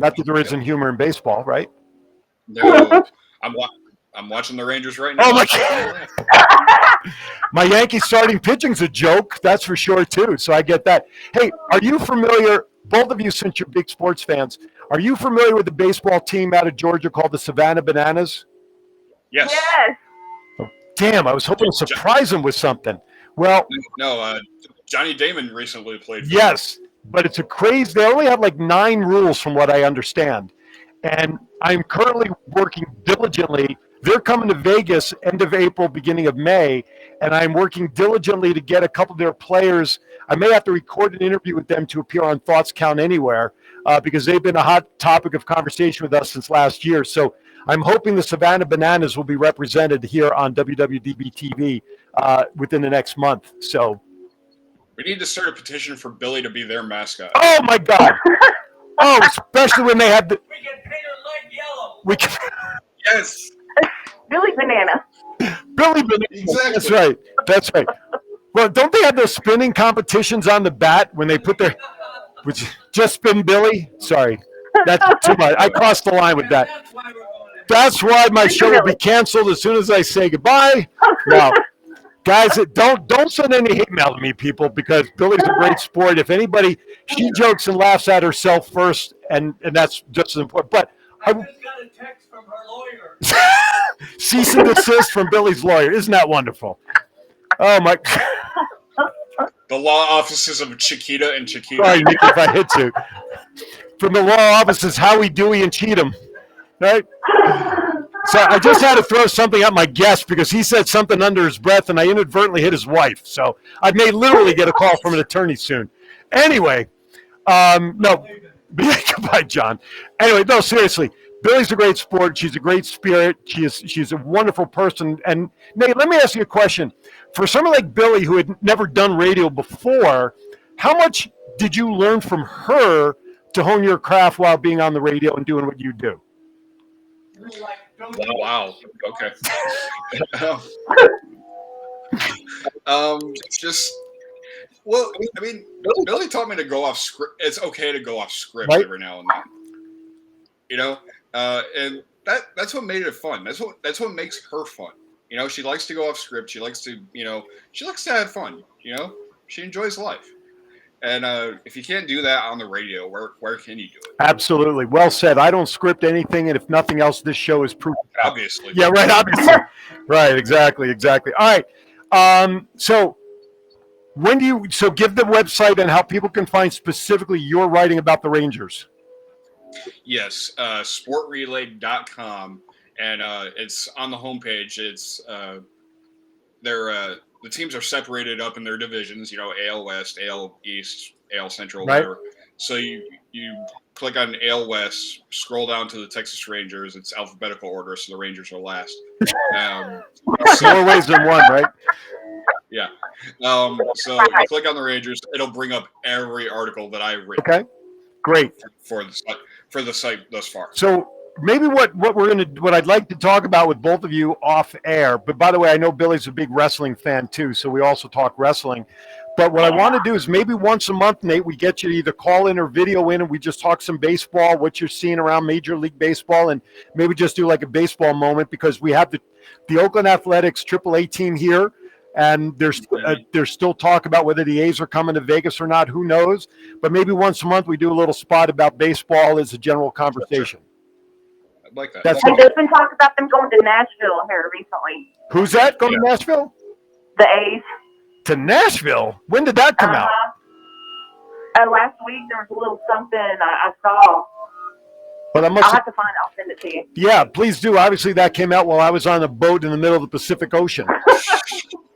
Not that there isn't humor in baseball, right? No, I'm watching the Rangers right now. Oh my God! My Yankees starting pitching's a joke, that's for sure too. So I get that. Hey, are you familiar? Both of you, since you're big sports fans, are you familiar with the baseball team out of Georgia called the Savannah Bananas? Yes. Oh, damn! I was hoping to surprise them with something. Well, no. Johnny Damon recently played. Yes. But it's a crazy. They only have like 9 rules from what I understand. And I'm currently working diligently. They're coming to Vegas end of April, beginning of May. And I'm working diligently to get a couple of their players. I may have to record an interview with them to appear on Thoughts Count Anywhere because they've been a hot topic of conversation with us since last year. So I'm hoping the Savannah Bananas will be represented here on WWDBTV within the next month. So We need to start a petition for Billy to be their mascot. Oh my God! Oh, especially when they have the. We can paint her leg yellow. We can. Yes. Billy Banana. Billy Banana. Exactly. That's right. That's right. Well, don't they have those spinning competitions on the bat when they put their, which just spin Billy? Sorry, that's too much. I crossed the line with that. That's why my show will be canceled as soon as I say goodbye. No, guys, don't send any hate mail to me, people, because Billy's a great sport. If anybody, she jokes and laughs at herself first, and that's just as important. But I just got a text from her lawyer. cease and desist from Billy's lawyer. Isn't that wonderful? Oh my! The law offices of Chiquita and Chiquita. Sorry, Nick, if I hit you. From the law offices, Howie, Dewey, and Cheatham. Right? So I just had to throw something at my guest because he said something under his breath, and I inadvertently hit his wife. So I may literally get a call from an attorney soon. Anyway, no. Goodbye, John. Anyway, no, seriously. Billy's a great sport. She's a great spirit. She's a wonderful person. And Nate, let me ask you a question. For someone like Billy who had never done radio before, how much did you learn from her to hone your craft while being on the radio and doing what you do? Wow. Okay. Well, I mean, Billy taught me to go off script. It's okay to go off script every now and then. You know, and that's what made it fun. That's what makes her fun. You know, she likes to go off script. She likes to, she likes to have fun. You know, she enjoys life. And if you can't do that on the radio, where can you do it? Absolutely. Well said. I don't script anything, and if nothing else, this show is proof. Obviously. Yeah, right, obviously. Right, exactly. All right. So give the website and how people can find specifically your writing about the Rangers. Yes, sportrelay.com, and it's on the homepage. It's the teams are separated up in their divisions, AL West, AL East, AL Central, whatever. So you click on AL West, scroll down to the Texas Rangers. It's alphabetical order, so the Rangers are last. More ways than one, right? Yeah. So you click on the Rangers. It'll bring up every article that I've written. Okay. Great. For the site thus far. So maybe what I'd like to talk about with both of you off air, but by the way, I know Billy's a big wrestling fan too, so we also talk wrestling. But what I want to do is maybe once a month, Nate, we get you to either call in or video in, and we just talk some baseball, what you're seeing around Major League Baseball, and maybe just do like a baseball moment, because we have the Oakland Athletics AAA team here, and there's still talk about whether the A's are coming to Vegas or not. Who knows? But maybe once a month we do a little spot about baseball as a general conversation. I'd like that. And there's been talk about them going to Nashville here recently. Who's that going to Nashville? The A's. To Nashville? When did that come out? Last week there was a little something I saw. But I'll have to find it. I'll send it to you. Yeah, please do. Obviously, that came out while I was on a boat in the middle of the Pacific Ocean.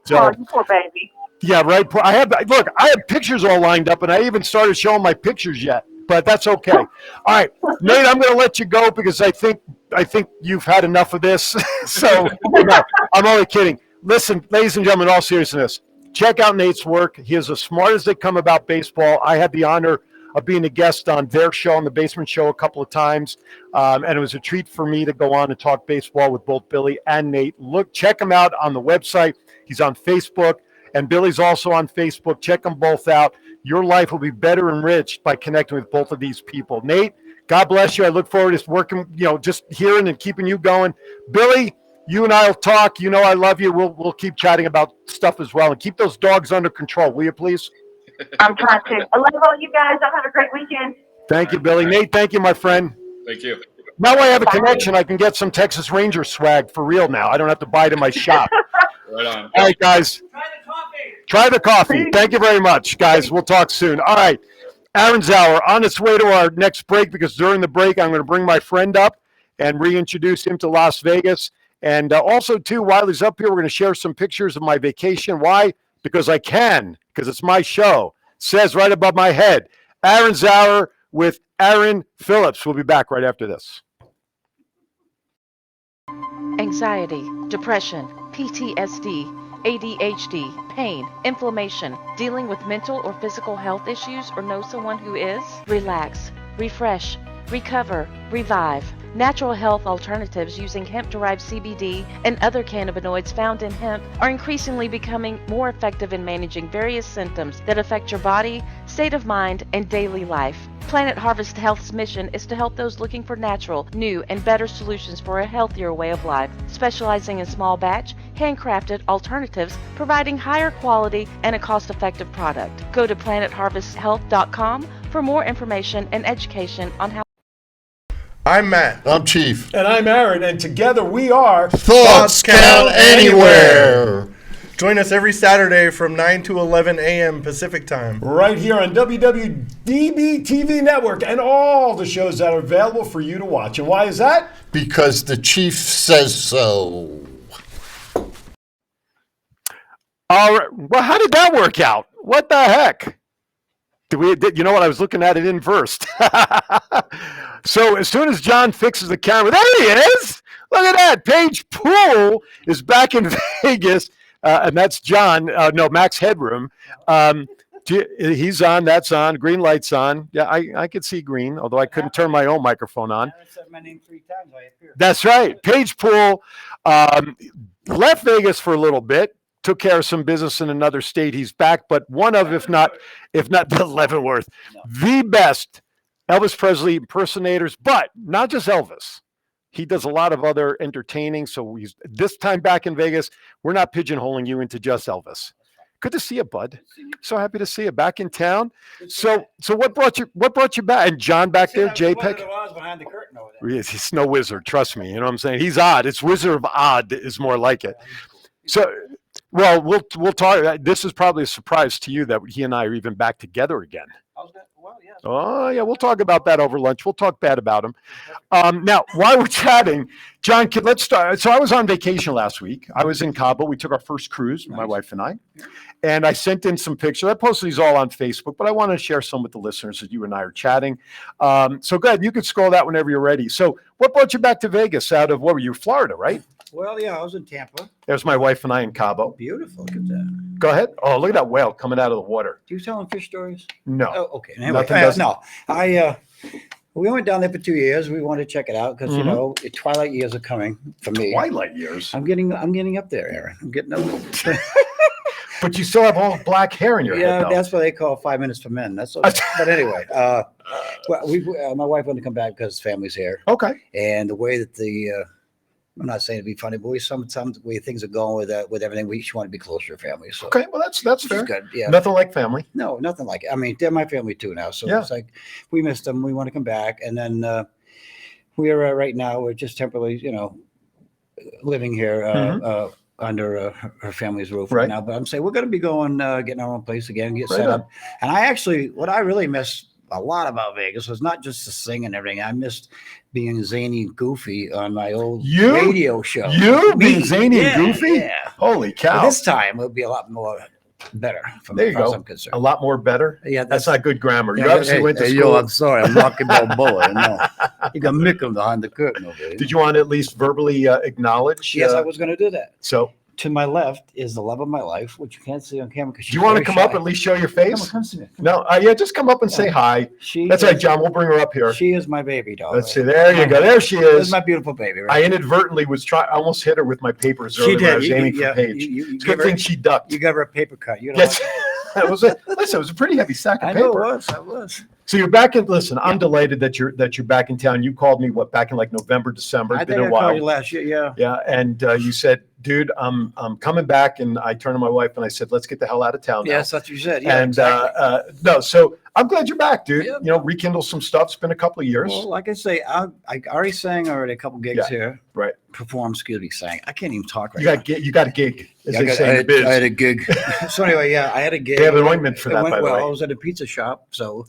So, you poor baby. Yeah, right. I have pictures all lined up, and I even started showing my pictures yet. But that's okay. All right, Nate, I'm going to let you go because I think you've had enough of this. So no, I'm only kidding. Listen, ladies and gentlemen, in all seriousness, check out Nate's work. He is as smart as they come about baseball. I had the honor of being a guest on their show, on the Basement Show, a couple of times, and it was a treat for me to go on and talk baseball with both Billy and Nate. Check him out on the website. He's on Facebook, and Billy's also on Facebook. Check them both out. Your life will be better enriched by connecting with both of these people. Nate, God bless you. I look forward to working, just hearing and keeping you going. Billy, you and I will talk. You know I love you. We'll keep chatting about stuff as well, and keep those dogs under control, will you please? I'm trying to. I love all you guys. I'll have a great weekend. Thank you, Billy. Nate, thank you, my friend. Thank you. Now I have a connection. I can get some Texas Ranger swag for real now. I don't have to buy it in my shop. Right on. All right, guys. Try the coffee. Thank you very much, guys. We'll talk soon. All right. Aaron's Hour on its way to our next break, because during the break, I'm going to bring my friend up and reintroduce him to Las Vegas. And also, too, while he's up here, we're going to share some pictures of my vacation. Why? Because I can, because it's my show. It says right above my head, Aaron's Hour with Aaron Phillips. We'll be back right after this. Anxiety, depression, PTSD, ADHD, pain, inflammation, dealing with mental or physical health issues, or know someone who is? Relax, refresh, recover, revive. Natural health alternatives using hemp-derived CBD and other cannabinoids found in hemp are increasingly becoming more effective in managing various symptoms that affect your body, state of mind, and daily life. Planet Harvest Health's mission is to help those looking for natural, new, and better solutions for a healthier way of life, specializing in small batch, handcrafted alternatives, providing higher quality and a cost-effective product. Go to planetharvesthealth.com for more information and education on how. I'm Matt. I'm Chief. And I'm Aaron, and together we are Thoughts Count Anywhere. Join us every Saturday from 9 to 11 a.m. Pacific time. right here on WWDBTV Network and all the shows that are available for you to watch. And why is that? Because the Chief says so. All right. Well, how did that work out? What the heck? You know what? I was looking at it in first. So as soon as John fixes the camera, there he is. Look at that. Paige Poole is back in Vegas, and that's John. No, Max Headroom. He's on. That's on. Green light's on. Yeah, I could see green, although I couldn't turn my own microphone on. I said my name 3 times. I appear. That's right. Paige Poole left Vegas for a little bit. Took care of some business in another state. He's back, but one of, if not the Leavenworth, the best Elvis Presley impersonators, but not just Elvis. He does a lot of other entertaining. So he's this time back in Vegas. We're not pigeonholing you into just Elvis. Good to see you, bud. So happy to see you back in town. So what brought you back? And John back there, JPEG. Behind the curtain over there. He's no wizard. Trust me. You know what I'm saying? He's odd. It's Wizard of Odd is more like it. So. Well, we'll talk. This is probably a surprise to you that he and I are even back together again. Oh, yeah. We'll talk about that over lunch. We'll talk bad about him. Now, while we're chatting, John, let's start. So I was on vacation last week. I was in Cabo. We took our first cruise, my wife and I. And I sent in some pictures. I posted these all on Facebook, but I want to share some with the listeners as you and I are chatting. So go ahead. You can scroll that whenever you're ready. So what brought you back to Vegas out of, what were you, Florida, right? Well, yeah, I was in Tampa. There's my wife and I in Cabo. Beautiful. Look at that. Go ahead. Oh, look at that whale coming out of the water. Do you tell them fish stories? No. Oh, okay. Anyway, Nothing does. No. We went down there for 2 years. We wanted to check it out because, you know, the twilight years are coming for me. Twilight years? I'm getting up there, Aaron. I'm getting up there. But you still have all black hair in your head, Yeah, though. that's what they call 5 minutes for men. That's okay. But anyway, well, my wife wanted to come back because family's here. Okay. And the way that I'm not saying to be funny, but some way things are going with everything, she wanted to be closer to family. So Okay, well, that's fair. good. Yeah. Nothing like family. No, nothing like it. I mean, they're my family too now. So it's like we missed them. We want to come back. And then we are right now, we're just temporarily, living here under her family's roof right now. But I'm saying we're going to be going, getting our own place again, get set up. And what I really miss a lot about Vegas was not just the singing and everything. I missed being zany and goofy on my old radio show. You being zany and goofy? Yeah. Holy cow. But this time it would be a lot more better from there you go. I'm concerned. A lot more better? Yeah. That's not good grammar. Yeah, You obviously went to school. Yo, I'm sorry. I'm Rocky Balboa. No. You got Mick behind the curtain over there. Did you want to at least verbally acknowledge? Yes, I was going to do that. So to my left is the love of my life, which you can't see on camera. Do you want to come up and at least show your face? Come see me. No, just come up and say hi. That's right, John. We'll bring her up here. She is my baby doll. Let's see. There you go. There she is. This is my beautiful baby. Right? I inadvertently almost hit her with my papers earlier. When I was aiming for Paige. It's a good thing she ducked. You gave her a paper cut. Yes. That was it. Listen, it was a pretty heavy sack of paper. I know it was. So you're back in. Listen, I'm delighted that you're back in town. You called me back in like November, December. It's been a while. Called you last year. Yeah. Yeah, and you said, "Dude, I'm coming back," and I turned to my wife and I said, "Let's get the hell out of town." Yes, that's what you said. Yeah, and exactly. No, so I'm glad you're back, dude. Yeah. Rekindle some stuff. It's been a couple of years. Well, like I say, I already sang a couple gigs here. Right. Performed, sang. I can't even talk right now. You got a gig, as they say in the biz. I had a gig. So anyway, I had a gig. They have an ointment for that, by the way. I was at a pizza shop, so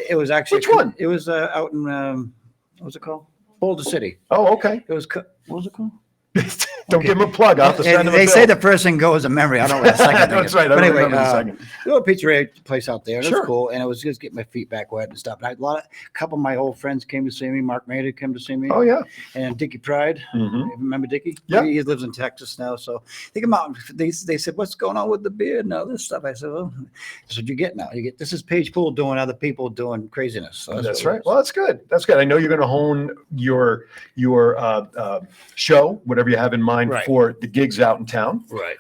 it was actually Which one? It was out in what was it called? Boulder City. Oh, okay. It was what was it called? Don't give him a plug. I'll have to send him a They bill. say the first thing goes in memory. I don't know the second thing. That's right. I But don't anyway, remember the second. little pizzeria place out there. It Sure. was cool, and it was just getting my feet back wet and stuff. And a couple of my old friends came to see me. Mark Mader came to see me. Oh, yeah. And Dickie Pride. Mm-hmm. Remember Dickie? Yeah. He lives in Texas now. So they come out. They said, "What's going on with the beard and all this stuff?" I said, "Well, that's what you get now. You get this is Paige Poole doing other people doing craziness." So That's right. Well, that's good. That's good. I know you're going to hone your show, whatever you have in mind Right. for the gigs out in town. Right.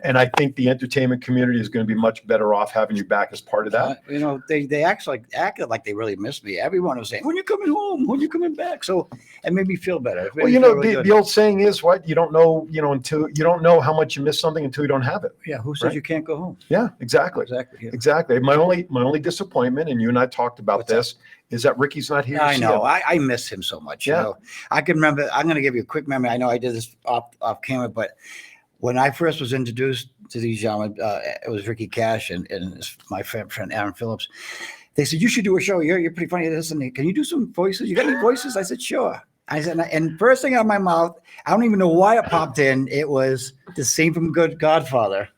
And I think the entertainment community is going to be much better off having you back as part of that. They acted like they really missed me. Everyone was saying, "When you coming home? When you coming back?" So it made me feel better. Well, the old saying is what you don't know, until you don't know how much you miss something until you don't have it. Yeah. Who says right? you can't go home? Yeah, exactly. Exactly. Yeah. Exactly. My only disappointment, and you and I talked about this, is that Ricky's not here. to I see know. it. I miss him so much. Yeah. You know, I can remember. I'm going to give you a quick memory. I know I did this off camera, but when I first was introduced to these gentlemen, it was Ricky Cash and my friend Aaron Phillips. They said, "You should do a show. You're pretty funny at this. And can you do some voices? You got any voices?" I said, "Sure." I said, and first thing out of my mouth, I don't even know why it popped in. It was the scene from Good Godfather. And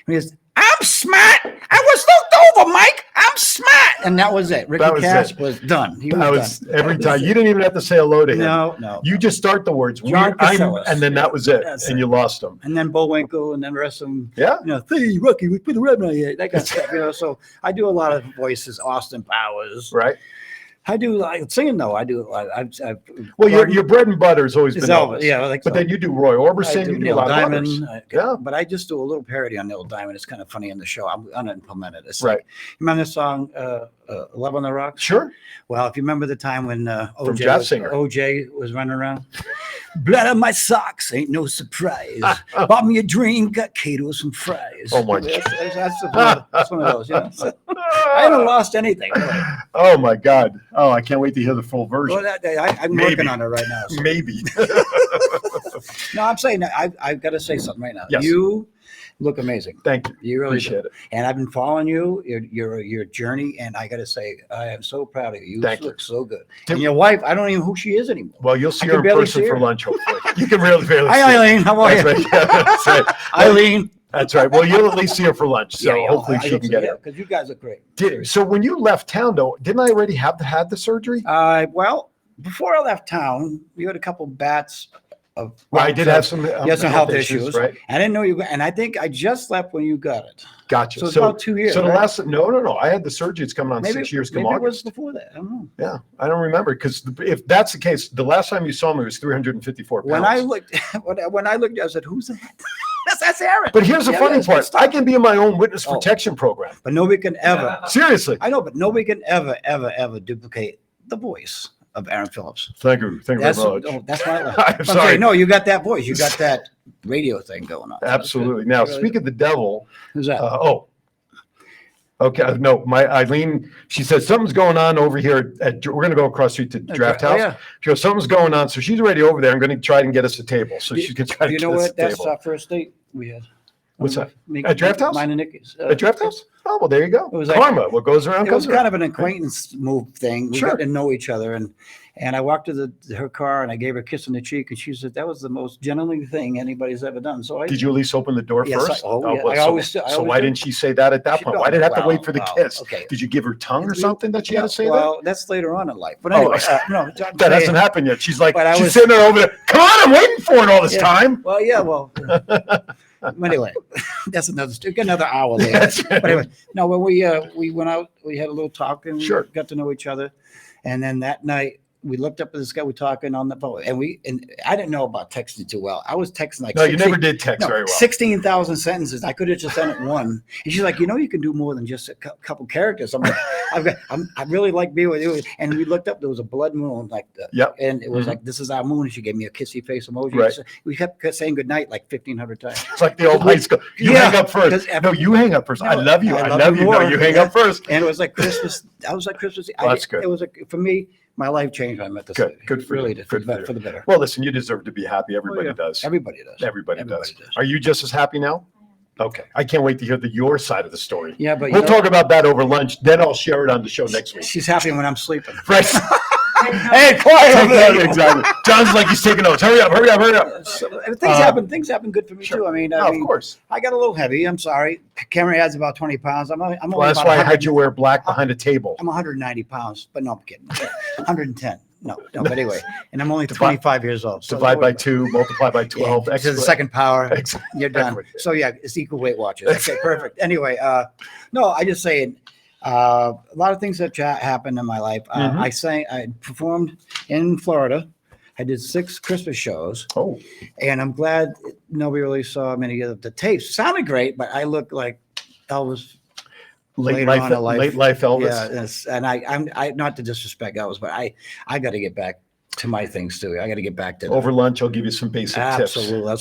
he goes, "I'm smart. I was looked over, Mike. I'm smart." And that was it. Ricky Cash was done. He was done. Every time. You didn't even have to say hello to him. No. You just start the words, John Casellas. and then that was it. That's And it. you lost them. And then Bullwinkle, and then the rest of them. Yeah. Hey, Rookie, we put the red on you. That kind of stuff, So I do a lot of voices. Austin Powers. Right. I do like singing though. I do. Well, your bread and butter has always been Elvis. Elvis. Yeah, but then you do Roy Orbison. You do a Neil lot Diamond. of others. But I just do a little parody on Neil Diamond. It's kind of funny in the show. I'm unimplemented. It's Right. like, you remember the song "Love on the Rocks"? Sure. Well, if you remember the time when OJ was running around, blood on my socks ain't no surprise. Bought me a drink, got Kato some fries. Oh my God. That's one of those. Yeah. So, I haven't lost anything. Really. Oh my God. Oh, I can't wait to hear the full version. Well, I'm working on it right now. So. Maybe. No, I'm saying I've got to say something right now. Yes. You look amazing. Thank you. You really Appreciate do. it. And I've been following your journey, and I got to say, I am so proud of you. Thank you look you. so good. And your wife, I don't even know who she is anymore. Well, you'll see I her can in barely person see for her. lunch, hopefully. You can barely see Hi, her. Eileen. How are you? That's right. Yeah, that's right. Eileen. That's right. Well, you'll at least see her for lunch, so hopefully she can get it. Because you guys look great. So when you left town, though, didn't I already had the surgery? Well, before I left town, we had a couple bats of. Well, I did have some health issues, right? I didn't know you, and I think I just left when you got it. Gotcha. So it's about 2 years. So the right? last no. I had the surgery. It's coming on 6 years. Maybe Come it was August. before that. I don't know. Yeah, I don't remember because if that's the case, the last time you saw me was 354 pounds. When I looked, I said, "Who's that?" That's Aaron. But here's the funny that's part: stuff. I can be in my own witness protection program. But nobody can ever. Seriously. I know, but nobody can ever duplicate the voice of Aaron Phillips. Thank you. Thank you That's very much. that's my. I'm sorry. No, you got that voice. You got that radio thing going on. Absolutely. Now, speak of the devil. Who's that? Okay. No, my Eileen, she said something's going on over here we're going to go across the street to Draft House. yeah. She goes, something's going on. So she's already over there. I'm going to try and get us a table. So she can try to You get know us what? a That's table. our first date we had. What's that? At Draft House? Mine and Nikki's. At Draft House? Oh, well, there you go. It was like- Karma. What goes around It was comes around. kind of an acquaintance move thing. We Sure. got to know each other, and I walked to her car and I gave her a kiss on the cheek, and she said that was the most gentlemanly thing anybody's ever done. So Did you at least open the door Yes, first? yeah. well, I so always why do. didn't she say that at that point? Why did it have to wait for the kiss? Okay. Did you give her tongue or something that she had to say Well, that's later on in life. But Oh, anyway, no, that hasn't happened yet. She's like, But I she's was- sitting there over there. Come on, I'm waiting for it all this time. Well, yeah, well. Anyway, that's another hour later. That's right. But anyway, no, when we went out, we had a little talk and we Sure. got to know each other. And then that night we looked up at this guy, we talking on the phone, and I didn't know about texting too well. I was texting like No, you never did text very well. 16,000 sentences. I could have just sent it one. And she's like, you can do more than just a couple characters. I'm like, I really like being with you. And we looked up, there was a blood moon like that. Yep. And it was Mhm. like, this is our moon. And she gave me a kissy face emoji. Right. So we kept saying goodnight like 1,500 times. It's like the old high school. You Yeah, hang up first. 'cause No, you hang up first. I love you. I love you. No, more. you hang up first. And it was like Christmas. I was like Christmas. Well, that's good. It was like, for me, my life changed when I met this Good. lady. Good for really you. did, Good for the better. Well, listen, you deserve to be happy. Everybody yeah. does. Everybody does. Everybody does. Everybody does. Are you just as happy now? Okay. I can't wait to hear your side of the story. Yeah, but we'll talk about that over lunch. Then I'll share it on the show next week. She's happy when I'm sleeping. Right. Hey, quiet over there. Exactly. John's like he's taking notes. Hurry up. So, things happen good for me too. I mean, of course. I got a little heavy. I'm sorry. Cameron adds about 20 pounds. I'm only Well, that's about why I 100 had you wear black behind a table. I'm 190 pounds, but no, I'm kidding. 110. No, but anyway, and I'm only 25 years old. So divide by 2, multiply by 12. To the second power, Exactly. you're done. So yeah, it's equal weight watchers. Okay, perfect. Anyway, no, I just saying a lot of things that happened in my life. I performed in Florida. I did 6 Christmas shows. Oh, and I'm glad nobody really saw many of the tapes. Sounded great, but I looked like Elvis. Late life Elvis. Yeah, yes. And I'm not to disrespect Elvis, but I got to get back to my things too. I got to get back to over lunch. I'll give you some basic tips. Absolutely,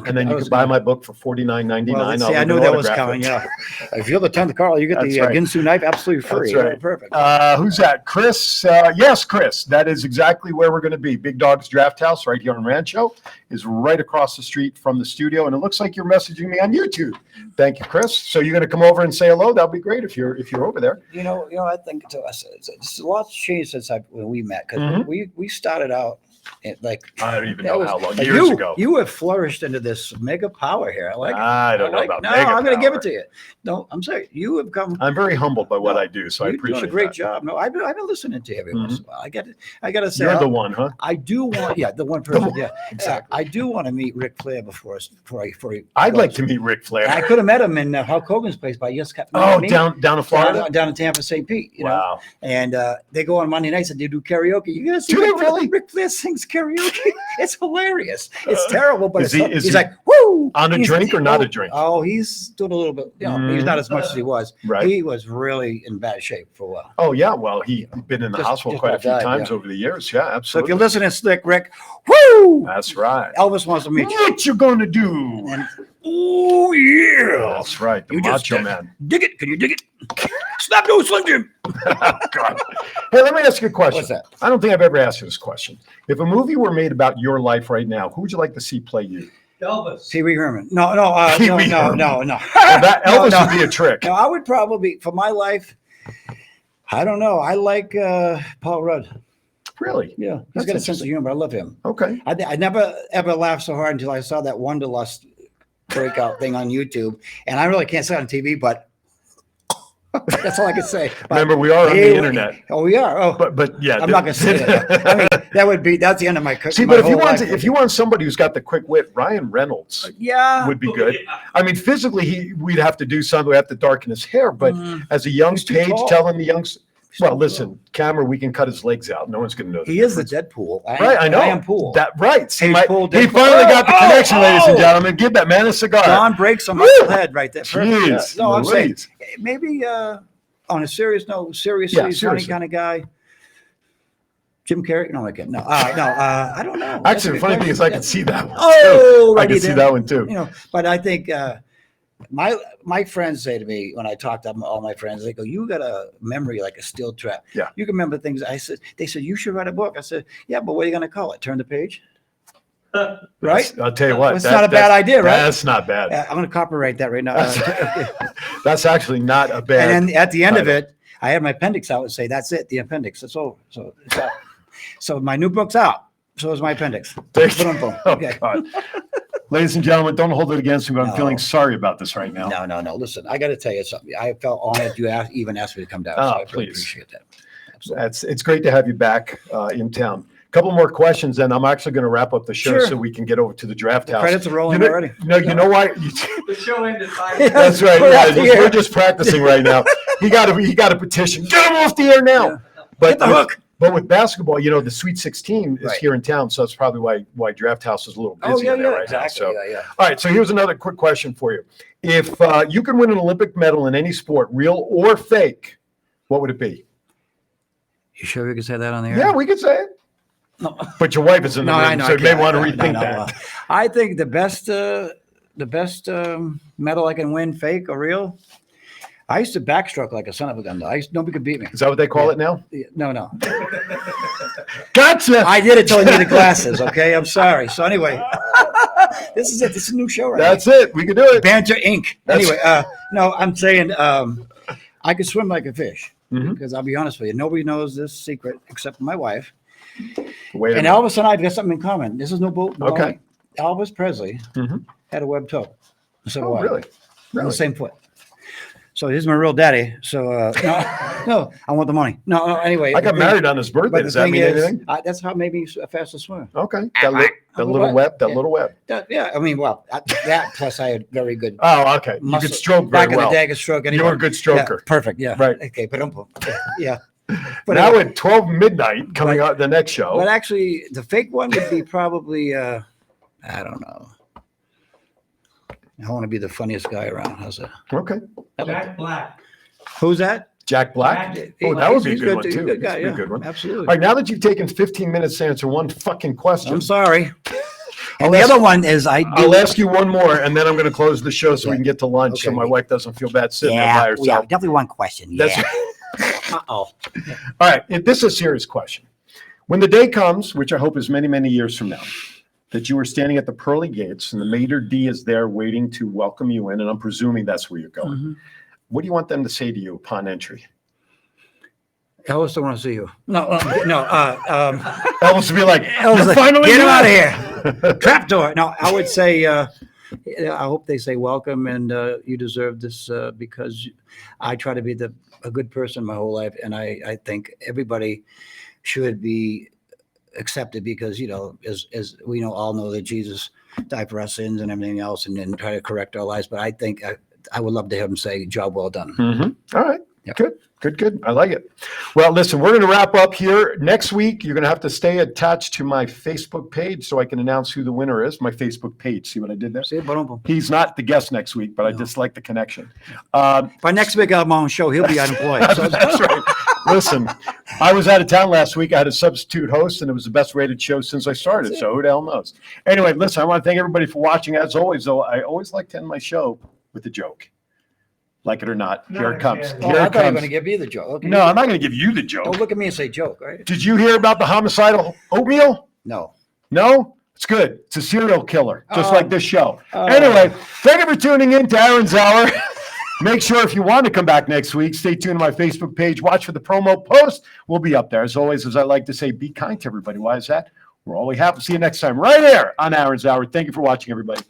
and then you can buy my book for $49.99. Well, see, I knew that was coming. Yeah, if you're the 10th Carl, you get the Ginsu knife absolutely free. That's right. Perfect. Who's that? Chris. Yes, Chris. That is exactly where we're going to be. Big Dog's Draft House, right here in Rancho, is right across the street from the studio, and it looks like you're messaging me on YouTube. Thank you, Chris. So you're going to come over and say hello. That'll be great if you're over there. You know. I think to us, it's a lot's changed since when we met because we started out. I don't even know how long years ago. You have flourished into this mega power here. I don't know about no, mega I'm going to give it power. to you. No, I'm sorry. You have come. I'm very humbled by what I do, so I appreciate You're doing a great that. job. No, I've been listening to you every once in a while. I got to say, You're the one, huh? I do want, the one person. Yeah, exactly. I do want to meet Ric Flair before he I'd like to meet Ric Flair. I could have met him in Hulk Hogan's place, but I just kept down in Florida, down in Tampa, St. Pete. You know, and they go on Monday nights and they do karaoke. You guys see Ric Flair sings karaoke? It's hilarious. It's terrible, but he's like, woo! On a drink or not a drink? Oh, he's doing a little bit. He's not as much as he was. Right. He was really in bad shape for a while. Oh, yeah. Well, he's been in the hospital quite a few times over the years. Yeah, absolutely. So if you're listening, Slick Rick, woo! That's right. Elvis wants to meet you. What you gonna do? And, oh, yeah. That's right. The Macho Man. Dig it. Can you dig it? Stop doing Slim Jim. God. Hey, let me ask you a question. What's that? I don't think I've ever asked you this question. If a movie were made about your life right now, who would you like to see play you? Elvis. Pee Wee Herman. No. Herman. No. Well, Elvis would be a trick. No, I would probably, for my life, I don't know. I like Paul Rudd. Really? Yeah. He's got a sense of humor. I love him. Okay. I never, ever laughed so hard until I saw that Wanderlust breakout thing on YouTube. And I really can't say it on TV, but that's all I can say. Remember, we are on the internet. Oh, we are. Oh, but yeah, I'm not going to say that. I mean, that's the end of my. See, but if you want somebody who's got the quick wit, Ryan Reynolds, would be good. Yeah. I mean, physically, we'd have to do something. We have to darken his hair, but as a young Page telling the young. Well, listen, camera, we can cut his legs out. No one's going to know. He is the Deadpool. I know. I am Pool. Right. See, he finally got the connection, ladies and gentlemen. Give that man a cigar. John breaks on my head right there. Jeez. No, I'm saying maybe on a serious note, seriously funny kind of guy. Jim Carrey? No, I can't. No, I don't know. Actually, the funny thing is I can see that one. Oh, I can see that one too. You know, but I think my friends say to me when I talk to all my friends, they go, "You got a memory like a steel trap. Yeah, you can remember things." They said you should write a book. I said, "Yeah, but what are you going to call it? Turn the page." Right? I'll tell you what. It's not a bad idea, right? That's not bad. I'm going to copyright that right now. That's actually not a bad. And then at the end of it, I had my appendix out and say, "That's it. The appendix. It's over." So it's out. So my new book's out. So is my appendix. Okay. God. Ladies and gentlemen, don't hold it against me, but I'm feeling sorry about this right now. No. Listen, I got to tell you something. I felt honored you even asked me to come down. Oh, so I please. really appreciate that. It's great to have you back in town. A couple more questions, and I'm actually going to wrap up the show so we can get over to the draft house. Credits are rolling already. No, you know why? The show ended 5 That's right. We're just practicing right now. He got a petition. Get him off the air now. Yeah. But Get the hook. But with basketball, the Sweet 16 is here in town, so that's probably why Draft House is a little busy right now. So, all right, so here's another quick question for you. If you could win an Olympic medal in any sport, real or fake, what would it be? You sure we could say that on the air? Yeah, we could say it. No. But your wife is in the room, so you may want to rethink that. I think the best medal I can win, fake or real. I used to backstroke like a son of a gun, though. Nobody could beat me. Is that what they call it now? No. Gotcha. I did it till I needed glasses, okay? I'm sorry. So anyway, this is it. This is a new show right That's it. We can do it. Banter Inc. Anyway, no, I'm saying I could swim like a fish. Because I'll be honest with you, nobody knows this secret except my wife. Wait a And minute. Elvis and I have got something in common. This is no bull. Okay. Elvis Presley Mhm. had a webbed toe. So do Oh, I. really? On the same foot. So he's my real daddy. So no, I want the money. No, anyway. I got married on his birthday. But Does the that thing mean is, anything? that's how made me a faster swimmer. Okay. That little web. That little web. Yeah, I mean, well, that plus I had very good. Oh, okay. You muscle. could stroke Back very well. in the day, I could stroke anyway. You were a good stroker. Yeah, perfect. Yeah. Right. Okay, but yeah. But Now at 12 midnight coming out the next show. But actually, the fake one would be probably I don't know. I want to be the funniest guy around. How's that? Okay. Jack Black. Who's that? Jack Black? Oh, that would be a good one, He's too. a good guy, That'd be yeah. a good one. Absolutely. All right, now that you've taken 15 minutes to answer one fucking question. I'm sorry. I'll And the ask- other one is I'll ask you one more, and then I'm going to close the show so we can get to lunch so Okay. my wife doesn't feel bad sitting there by herself. definitely one question. That's Uh-oh. All right, this is a serious question. When the day comes, which I hope is many, many years from now, that you are standing at the pearly gates and the maitre d' is there waiting to welcome you in, and I'm presuming that's where you're going. Mm-hmm. What do you want them to say to you upon entry? Elvis, don't want to see you. No. Elvis would be like, Elvis, "You're like, finally get him here." out of here. Trapdoor. No, I would say, I hope they say welcome and you deserve this because I try to be a good person my whole life. And I think everybody should be accepted because, as we all know that Jesus died for our sins and everything else and then try to correct our lives. But I think I would love to hear him say, job well done. Mm-hmm. All right. Yep. Good. I like it. Well, listen, we're going to wrap up here. Next week, you're going to have to stay attached to my Facebook page so I can announce who the winner is. My Facebook page. See what I did there? See, boom. He's not the guest next week, but I just like the connection. By next week, I'm on show. He'll be unemployed. So That's right. Listen, I was out of town last week. I had a substitute host, and it was the best rated show since I started. So who the hell knows? Anyway, listen, I want to thank everybody for watching. As always, though, I always like to end my show with a joke. Like it or not, here it comes. Oh, Here I it thought you were comes. going to give me the joke. Okay. No, I'm not going to give you the joke. Don't look at me and say joke, right? Did you hear about the homicidal oatmeal? No. No? It's good. It's a serial killer, just like this show. oh. Anyway, thank you for tuning in to Aaron's Hour. Make sure if you want to come back next week, stay tuned to my Facebook page. Watch for the promo post. We'll be up there. As always, as I like to say, be kind to everybody. Why is that? We're all we have. See you next time right here on Aaron's Hour. Thank you for watching, everybody.